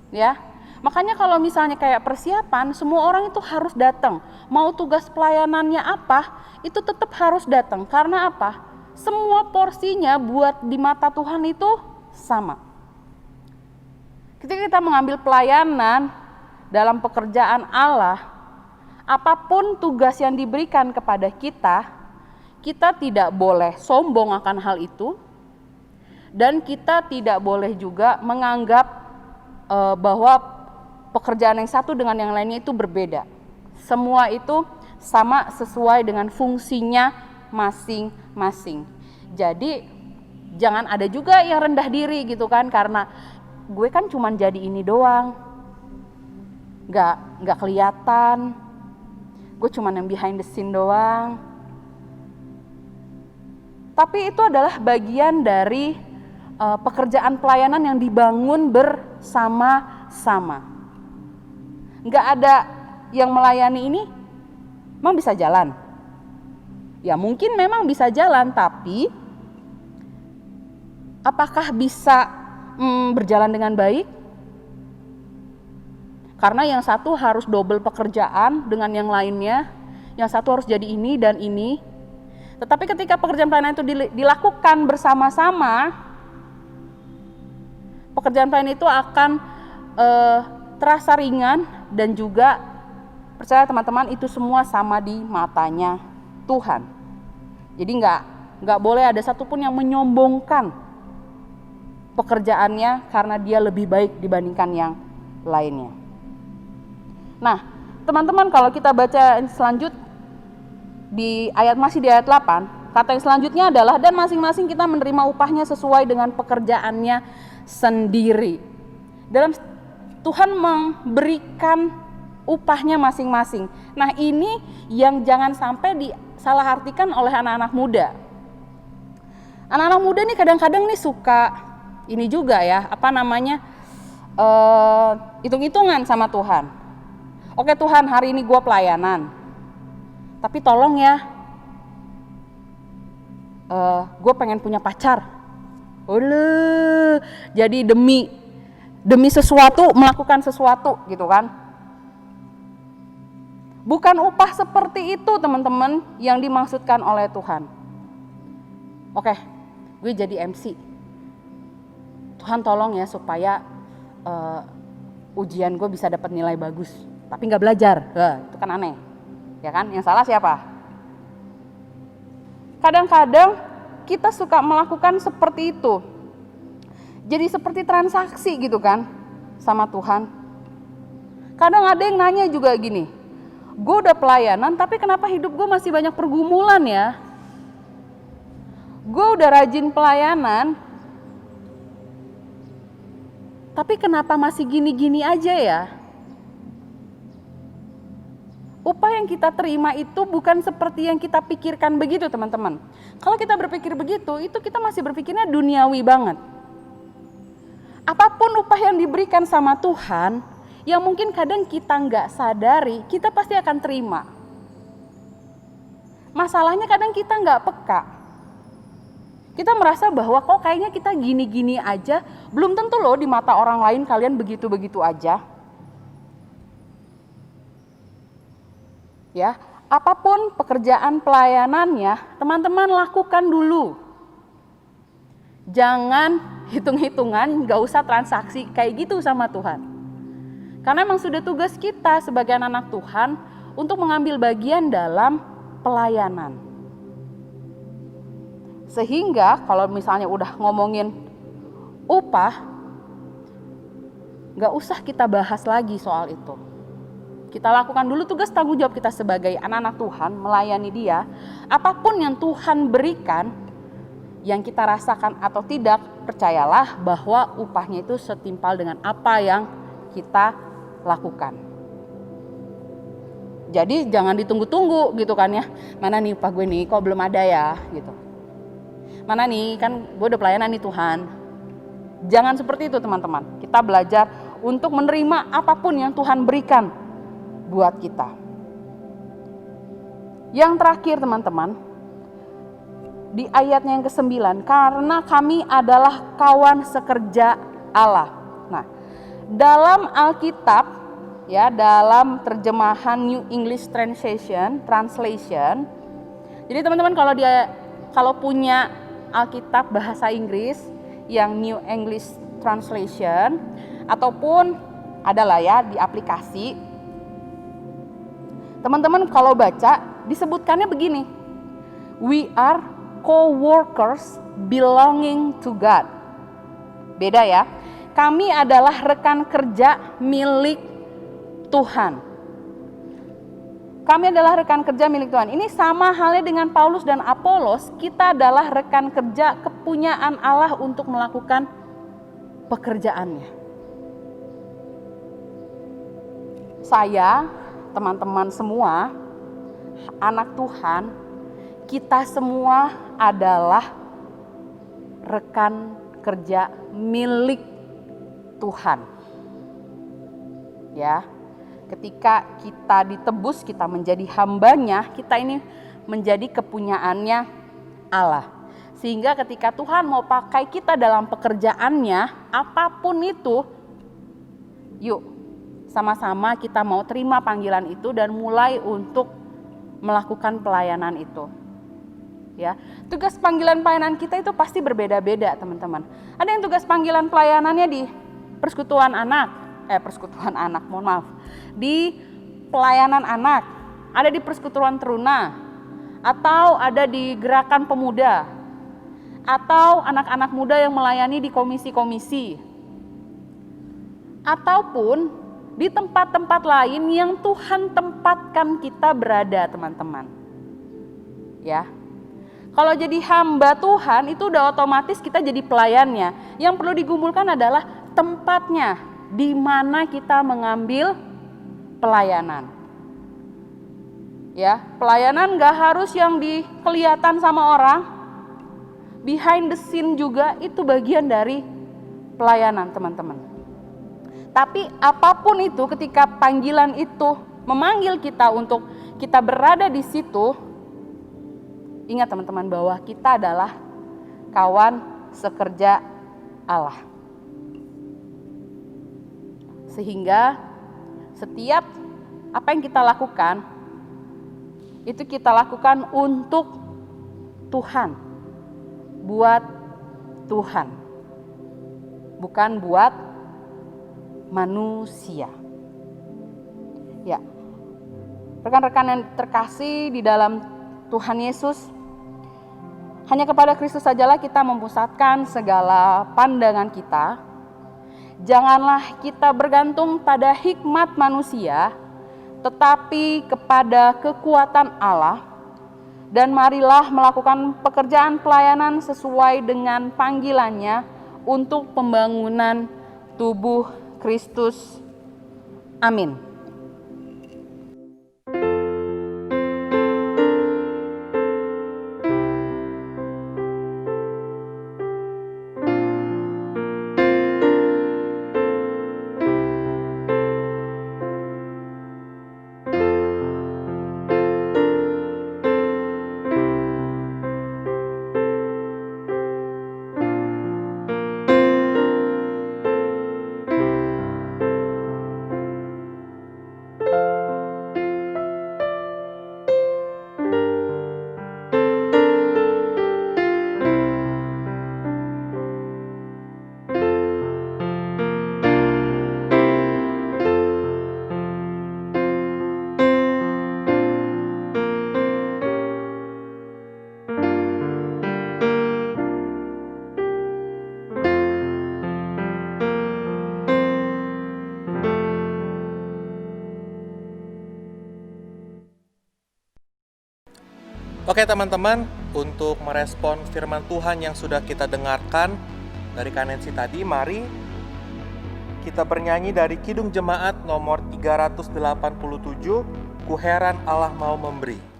Ya. Makanya kalau misalnya kayak persiapan, semua orang itu harus datang. Mau tugas pelayanannya apa, itu tetap harus datang. Karena apa? Semua porsinya buat di mata Tuhan itu sama. Ketika kita mengambil pelayanan dalam pekerjaan Allah, apapun tugas yang diberikan kepada kita, kita tidak boleh sombong akan hal itu, dan kita tidak boleh juga menganggap bahwa pekerjaan yang satu dengan yang lainnya itu berbeda. Semua itu sama sesuai dengan fungsinya masing-masing. Jadi jangan ada juga yang rendah diri gitu kan, karena gue kan cuman jadi ini doang, nggak kelihatan, gue cuman yang behind the scene doang. Tapi itu adalah bagian dari pekerjaan pelayanan yang dibangun bersama-sama. Nggak ada yang melayani ini memang bisa jalan. Ya mungkin memang bisa jalan, tapi apakah bisa berjalan dengan baik? Karena yang satu harus double pekerjaan dengan yang lainnya, yang satu harus jadi ini dan ini. Tetapi ketika pekerjaan pelayanan itu dilakukan bersama-sama, pekerjaan pelayanan itu akan terasa ringan, dan juga percaya teman-teman itu semua sama di matanya Tuhan. Jadi nggak boleh ada satupun yang menyombongkan pekerjaannya karena dia lebih baik dibandingkan yang lainnya. Nah, teman-teman, kalau kita baca masih di ayat 8, kata yang selanjutnya adalah dan masing-masing kita menerima upahnya sesuai dengan pekerjaannya sendiri. Dalam Tuhan memberikan upahnya masing-masing. Nah, ini yang jangan sampai disalahartikan oleh anak-anak muda. Anak-anak muda nih kadang-kadang nih suka ini juga ya, hitung-hitungan sama Tuhan. Oke Tuhan, hari ini gue pelayanan, tapi tolong ya, gue pengen punya pacar. Jadi demi sesuatu, melakukan sesuatu gitu kan. Bukan upah seperti itu teman-teman yang dimaksudkan oleh Tuhan. Oke, gue jadi MC. Tuhan tolong ya supaya ujian gue bisa dapat nilai bagus. Tapi gak belajar, itu kan aneh. Ya kan, yang salah siapa? Kadang-kadang kita suka melakukan seperti itu. Jadi seperti transaksi gitu kan sama Tuhan. Kadang ada yang nanya juga gini, gue udah pelayanan tapi kenapa hidup gue masih banyak pergumulan ya? Gue udah rajin pelayanan, tapi kenapa masih gini-gini aja ya? Upah yang kita terima itu bukan seperti yang kita pikirkan begitu teman-teman. Kalau kita berpikir begitu, itu kita masih berpikirnya duniawi banget. Apapun upah yang diberikan sama Tuhan, yang mungkin kadang kita nggak sadari, kita pasti akan terima. Masalahnya kadang kita nggak peka. Kita merasa bahwa kok kayaknya kita gini-gini aja, belum tentu loh di mata orang lain kalian begitu-begitu aja. Ya, apapun pekerjaan pelayanannya, teman-teman lakukan dulu. Jangan hitung-hitungan, gak usah transaksi kayak gitu sama Tuhan. Karena emang sudah tugas kita sebagai anak Tuhan untuk mengambil bagian dalam pelayanan. Sehingga kalau misalnya udah ngomongin upah, gak usah kita bahas lagi soal itu. Kita lakukan dulu tugas tanggung jawab kita sebagai anak-anak Tuhan, melayani Dia. Apapun yang Tuhan berikan, yang kita rasakan atau tidak, percayalah bahwa upahnya itu setimpal dengan apa yang kita lakukan. Jadi jangan ditunggu-tunggu gitu kan ya. Mana nih upah gue nih, kok belum ada ya gitu. Mana nih, kan gue udah pelayanan nih Tuhan. Jangan seperti itu teman-teman. Kita belajar untuk menerima apapun yang Tuhan berikan buat kita. Yang terakhir teman-teman, di ayatnya yang ke-9, karena kami adalah kawan sekerja Allah. Nah, dalam Alkitab ya, dalam terjemahan New English Translation, jadi teman-teman kalau punya Alkitab bahasa Inggris yang New English Translation ataupun adalah ya di aplikasi, teman-teman kalau baca disebutkannya begini, we are co-workers belonging to God. Beda ya, kami adalah rekan kerja milik Tuhan. Kami adalah rekan kerja milik Tuhan. Ini sama halnya dengan Paulus dan Apolos. Kita adalah rekan kerja kepunyaan Allah untuk melakukan pekerjaannya. Saya, teman-teman semua, anak Tuhan, kita semua adalah rekan kerja milik Tuhan. Ya. Ketika kita ditebus, kita menjadi hambanya, kita ini menjadi kepunyaannya Allah. Sehingga ketika Tuhan mau pakai kita dalam pekerjaannya, apapun itu, yuk sama-sama kita mau terima panggilan itu dan mulai untuk melakukan pelayanan itu. Ya, tugas panggilan pelayanan kita itu pasti berbeda-beda teman-teman. Ada yang tugas panggilan pelayanannya di persekutuan anak, di pelayanan anak, ada di persekutuan teruna, atau ada di gerakan pemuda, atau anak-anak muda yang melayani di komisi-komisi, ataupun di tempat-tempat lain yang Tuhan tempatkan kita berada teman-teman. Ya, kalau jadi hamba Tuhan itu udah otomatis kita jadi pelayannya. Yang perlu digumulkan adalah tempatnya, di mana kita mengambil pelayanan. Ya, pelayanan gak harus yang kelihatan sama orang. Behind the scene juga itu bagian dari pelayanan teman-teman. Tapi apapun itu, ketika panggilan itu memanggil kita untuk kita berada di situ, ingat teman-teman bahwa kita adalah kawan sekerja Allah. Sehingga setiap apa yang kita lakukan, itu kita lakukan untuk Tuhan, buat Tuhan, bukan buat manusia. Ya, rekan-rekan yang terkasih di dalam Tuhan Yesus, hanya kepada Kristus sajalah kita memusatkan segala pandangan kita. Janganlah kita bergantung pada hikmat manusia, tetapi kepada kekuatan Allah. Dan marilah melakukan pekerjaan pelayanan sesuai dengan panggilannya untuk pembangunan tubuh Kristus. Amin. Oke teman-teman, untuk merespon firman Tuhan yang sudah kita dengarkan dari Kanensi tadi, mari kita bernyanyi dari Kidung Jemaat nomor 387, ku heran Allah mau memberi.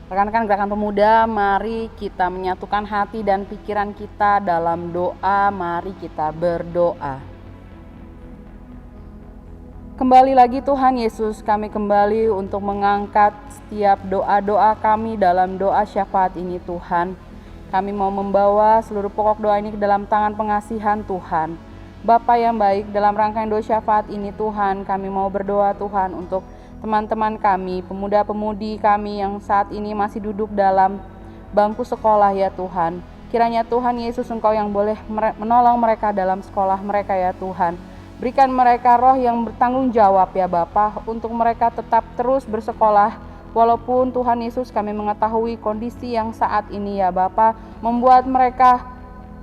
Rekan-rekan Gerakan Pemuda, mari kita menyatukan hati dan pikiran kita dalam doa. Mari kita berdoa. Kembali lagi Tuhan Yesus, kami kembali untuk mengangkat setiap doa-doa kami dalam doa syafaat ini Tuhan. Kami mau membawa seluruh pokok doa ini ke dalam tangan pengasihan Tuhan. Bapa yang baik, dalam rangkaian doa syafaat ini Tuhan, kami mau berdoa Tuhan untuk teman-teman kami, pemuda-pemudi kami yang saat ini masih duduk dalam bangku sekolah ya Tuhan. Kiranya Tuhan Yesus Engkau yang boleh menolong mereka dalam sekolah mereka ya Tuhan. Berikan mereka roh yang bertanggung jawab ya Bapa, untuk mereka tetap terus bersekolah. Walaupun Tuhan Yesus kami mengetahui kondisi yang saat ini ya Bapa membuat mereka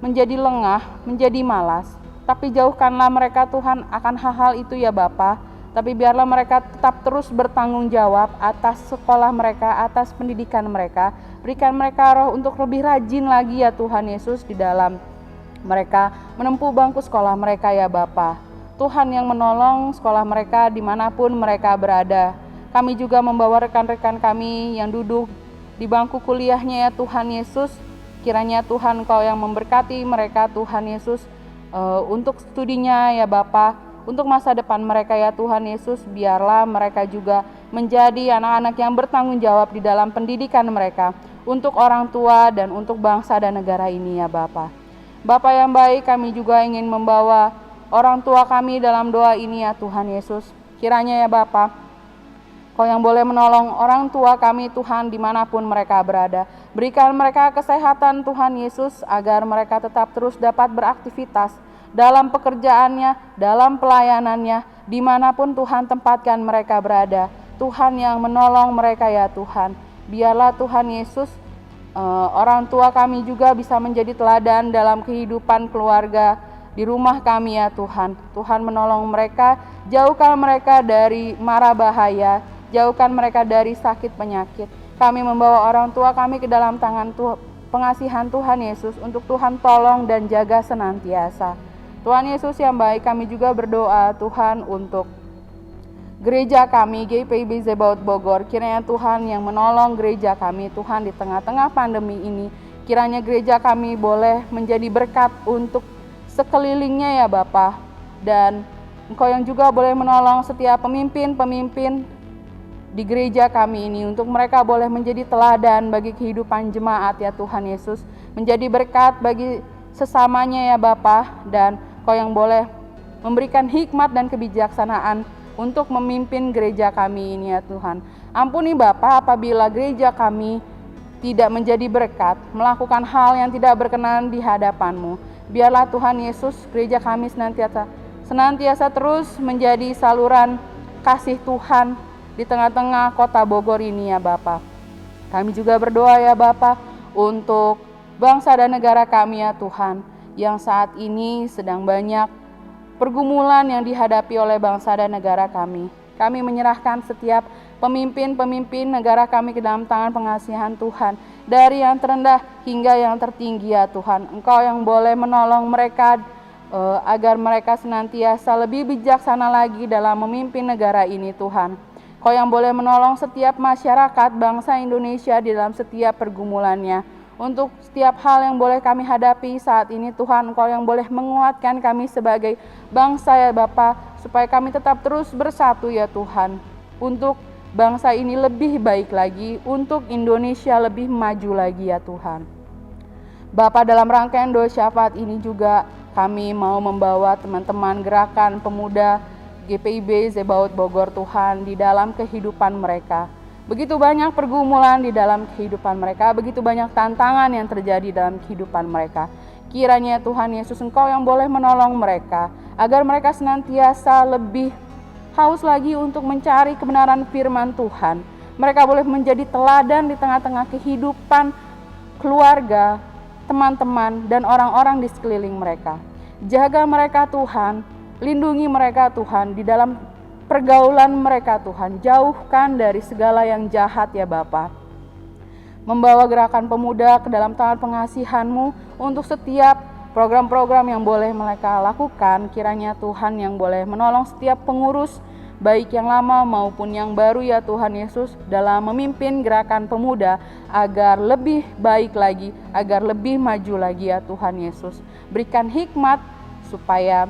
menjadi lengah, menjadi malas. Tapi jauhkanlah mereka Tuhan akan hal-hal itu ya Bapa. Tapi biarlah mereka tetap terus bertanggung jawab atas sekolah mereka, atas pendidikan mereka. Berikan mereka roh untuk lebih rajin lagi ya Tuhan Yesus di dalam mereka menempuh bangku sekolah mereka ya Bapa. Tuhan yang menolong sekolah mereka dimanapun mereka berada. Kami juga membawa rekan-rekan kami yang duduk di bangku kuliahnya ya Tuhan Yesus. Kiranya Tuhan Kau yang memberkati mereka Tuhan Yesus untuk studinya ya Bapa. Untuk masa depan mereka ya Tuhan Yesus, biarlah mereka juga menjadi anak-anak yang bertanggung jawab di dalam pendidikan mereka untuk orang tua dan untuk bangsa dan negara ini ya Bapa. Bapa yang baik, kami juga ingin membawa orang tua kami dalam doa ini ya Tuhan Yesus. Kiranya ya Bapa, Kau yang boleh menolong orang tua kami Tuhan dimanapun mereka berada. Berikan mereka kesehatan Tuhan Yesus agar mereka tetap terus dapat beraktivitas dalam pekerjaannya, dalam pelayanannya, dimanapun Tuhan tempatkan mereka berada. Tuhan yang menolong mereka ya Tuhan. Biarlah Tuhan Yesus, orang tua kami juga bisa menjadi teladan dalam kehidupan keluarga di rumah kami ya Tuhan. Tuhan menolong mereka, jauhkan mereka dari mara bahaya, jauhkan mereka dari sakit penyakit. Kami membawa orang tua kami ke dalam tangan pengasihan Tuhan Yesus untuk Tuhan tolong dan jaga senantiasa. Tuhan Yesus yang baik, kami juga berdoa Tuhan untuk gereja kami GPIB Zebaot Bogor. Kiranya Tuhan yang menolong gereja kami Tuhan di tengah-tengah pandemi ini. Kiranya gereja kami boleh menjadi berkat untuk sekelilingnya ya Bapa. Dan Engkau yang juga boleh menolong setiap pemimpin-pemimpin di gereja kami ini, untuk mereka boleh menjadi teladan bagi kehidupan jemaat ya Tuhan Yesus. Menjadi berkat bagi sesamanya ya Bapa, dan Kau yang boleh memberikan hikmat dan kebijaksanaan untuk memimpin gereja kami ini ya Tuhan. Ampuni Bapa apabila gereja kami tidak menjadi berkat, melakukan hal yang tidak berkenan di hadapan-Mu. Biarlah Tuhan Yesus, gereja kami senantiasa terus menjadi saluran kasih Tuhan di tengah-tengah kota Bogor ini ya Bapa. Kami juga berdoa ya Bapa untuk bangsa dan negara kami ya Tuhan, yang saat ini sedang banyak pergumulan yang dihadapi oleh bangsa dan negara kami. Kami menyerahkan setiap pemimpin-pemimpin negara kami ke dalam tangan pengasihan Tuhan, dari yang terendah hingga yang tertinggi ya Tuhan. Engkau yang boleh menolong mereka agar mereka senantiasa lebih bijaksana lagi dalam memimpin negara ini Tuhan. Kau yang boleh menolong setiap masyarakat bangsa Indonesia di dalam setiap pergumulannya. Untuk setiap hal yang boleh kami hadapi saat ini Tuhan, Engkau yang boleh menguatkan kami sebagai bangsa ya Bapa, supaya kami tetap terus bersatu ya Tuhan. Untuk bangsa ini lebih baik lagi, untuk Indonesia lebih maju lagi ya Tuhan. Bapa, dalam rangkaian doa syafaat ini juga kami mau membawa teman-teman gerakan pemuda GPIB Zebaot Bogor Tuhan di dalam kehidupan mereka. Begitu banyak pergumulan di dalam kehidupan mereka, begitu banyak tantangan yang terjadi dalam kehidupan mereka. Kiranya Tuhan Yesus Engkau yang boleh menolong mereka, agar mereka senantiasa lebih haus lagi untuk mencari kebenaran firman Tuhan. Mereka boleh menjadi teladan di tengah-tengah kehidupan keluarga, teman-teman, dan orang-orang di sekeliling mereka. Jaga mereka Tuhan, lindungi mereka Tuhan di dalam pergaulan mereka Tuhan, jauhkan dari segala yang jahat ya Bapa. Membawa gerakan pemuda ke dalam tangan pengasihan-Mu untuk setiap program-program yang boleh mereka lakukan. Kiranya Tuhan yang boleh menolong setiap pengurus, baik yang lama maupun yang baru ya Tuhan Yesus, dalam memimpin gerakan pemuda agar lebih baik lagi, agar lebih maju lagi ya Tuhan Yesus. Berikan hikmat supaya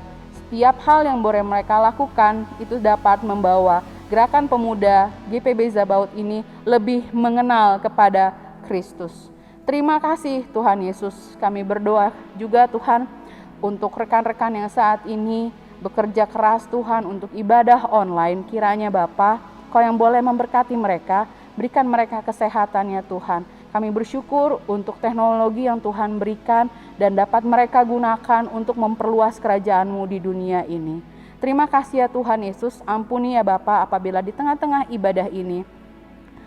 setiap hal yang boleh mereka lakukan itu dapat membawa gerakan pemuda GPB Zebaot ini lebih mengenal kepada Kristus. Terima kasih Tuhan Yesus. Kami berdoa juga Tuhan untuk rekan-rekan yang saat ini bekerja keras Tuhan untuk ibadah online. Kiranya Bapa, Kau yang boleh memberkati mereka, berikan mereka kesehatan ya Tuhan. Kami bersyukur untuk teknologi yang Tuhan berikan dan dapat mereka gunakan untuk memperluas kerajaan-Mu di dunia ini. Terima kasih ya Tuhan Yesus, ampuni ya Bapa apabila di tengah-tengah ibadah ini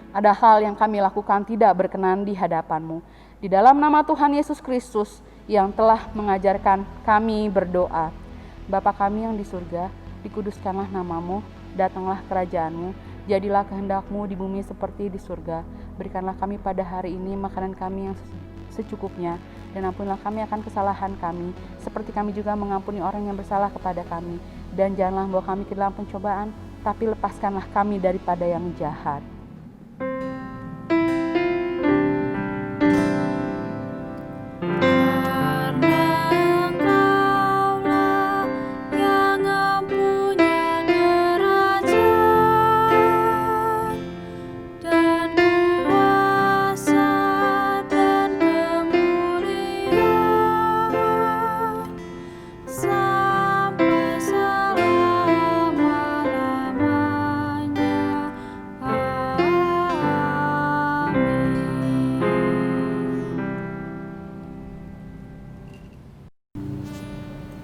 ada hal yang kami lakukan tidak berkenan di hadapan-Mu. Di dalam nama Tuhan Yesus Kristus yang telah mengajarkan kami berdoa. Bapa kami yang di surga, dikuduskanlah nama-Mu, datanglah kerajaan-Mu, jadilah kehendak-Mu di bumi seperti di surga. Berikanlah kami pada hari ini makanan kami yang secukupnya, dan ampunilah kami akan kesalahan kami, seperti kami juga mengampuni orang yang bersalah kepada kami. Dan janganlah membawa kami ke dalam pencobaan, tapi lepaskanlah kami daripada yang jahat.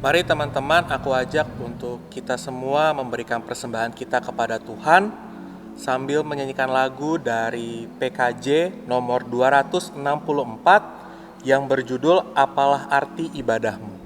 Mari teman-teman, aku ajak untuk kita semua memberikan persembahan kita kepada Tuhan sambil menyanyikan lagu dari PKJ nomor 264 yang berjudul Apalah Arti Ibadahmu. Apalah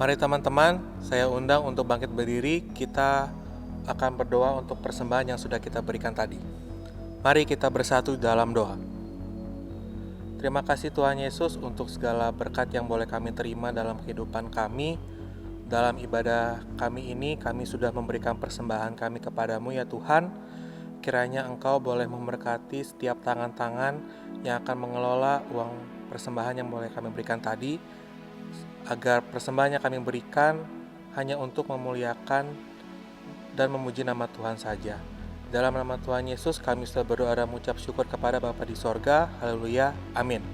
Mari teman-teman, saya undang untuk bangkit berdiri. Kita akan berdoa untuk persembahan yang sudah kita berikan tadi. Mari kita bersatu dalam doa. Terima kasih Tuhan Yesus untuk segala berkat yang boleh kami terima dalam kehidupan kami. Dalam ibadah kami ini, kami sudah memberikan persembahan kami kepadamu ya Tuhan. Kiranya Engkau boleh memberkati setiap tangan-tangan yang akan mengelola uang persembahan yang boleh kami berikan tadi, agar persembahan yang kami berikan hanya untuk memuliakan dan memuji nama Tuhan saja. Dalam nama Tuhan Yesus kami sudah berdoa dan mengucap syukur kepada Bapa di sorga. Haleluya, amin.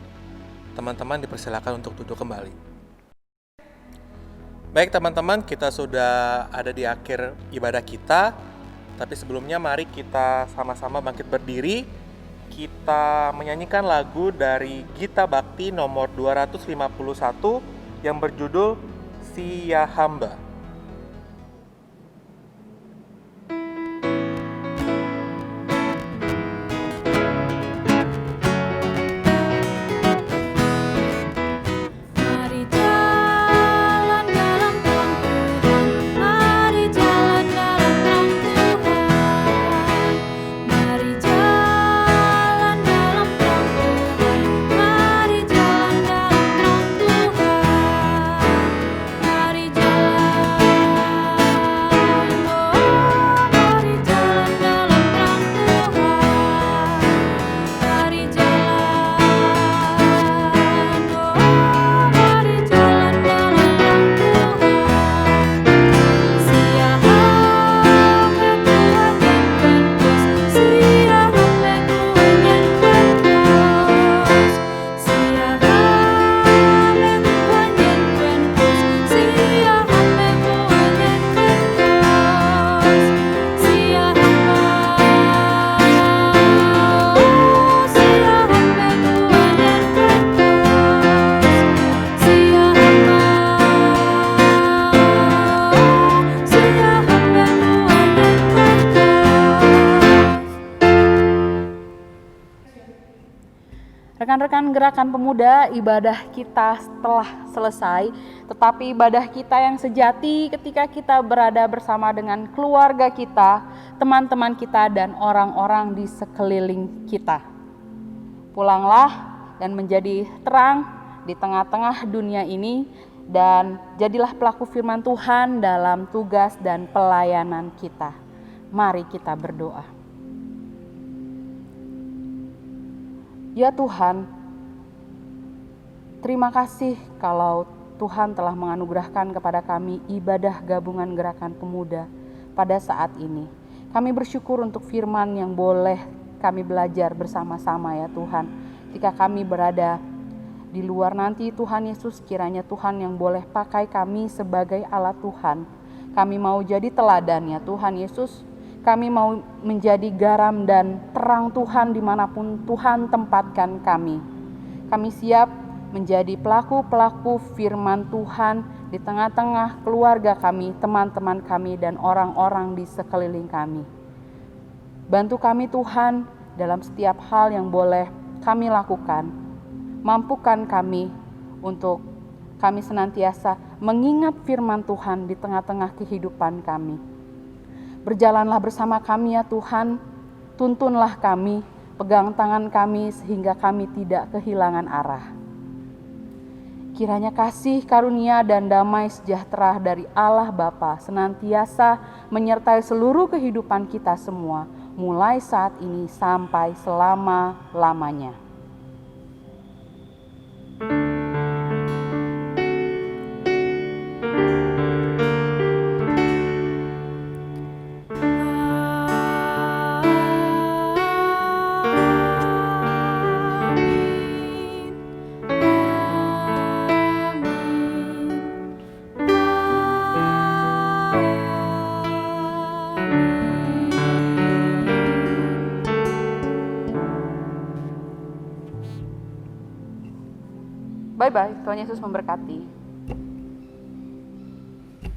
Teman-teman dipersilakan untuk duduk kembali. Baik teman-teman, kita sudah ada di akhir ibadah kita. Tapi sebelumnya mari kita sama-sama bangkit berdiri. Kita menyanyikan lagu dari Gita Bakti nomor 251 yang berjudul Sia Hamba. Rekan-rekan gerakan pemuda, ibadah kita telah selesai, tetapi ibadah kita yang sejati ketika kita berada bersama dengan keluarga kita, teman-teman kita, dan orang-orang di sekeliling kita. Pulanglah dan menjadi terang di tengah-tengah dunia ini, dan jadilah pelaku firman Tuhan dalam tugas dan pelayanan kita. Mari kita berdoa. Ya Tuhan, terima kasih kalau Tuhan telah menganugerahkan kepada kami ibadah gabungan gerakan pemuda pada saat ini. Kami bersyukur untuk firman yang boleh kami belajar bersama-sama ya Tuhan. Jika kami berada di luar nanti Tuhan Yesus, kiranya Tuhan yang boleh pakai kami sebagai alat Tuhan. Kami mau jadi teladan ya Tuhan Yesus. Kami mau menjadi garam dan terang Tuhan dimanapun Tuhan tempatkan kami. Kami siap menjadi pelaku-pelaku firman Tuhan di tengah-tengah keluarga kami, teman-teman kami, dan orang-orang di sekeliling kami. Bantu kami Tuhan dalam setiap hal yang boleh kami lakukan. Mampukan kami untuk kami senantiasa mengingat firman Tuhan di tengah-tengah kehidupan kami. Berjalanlah bersama kami ya Tuhan, tuntunlah kami, pegang tangan kami sehingga kami tidak kehilangan arah. Kiranya kasih, karunia, dan damai sejahtera dari Allah Bapa senantiasa menyertai seluruh kehidupan kita semua, mulai saat ini sampai selama-lamanya. Bye-bye, Tuhan Yesus memberkati.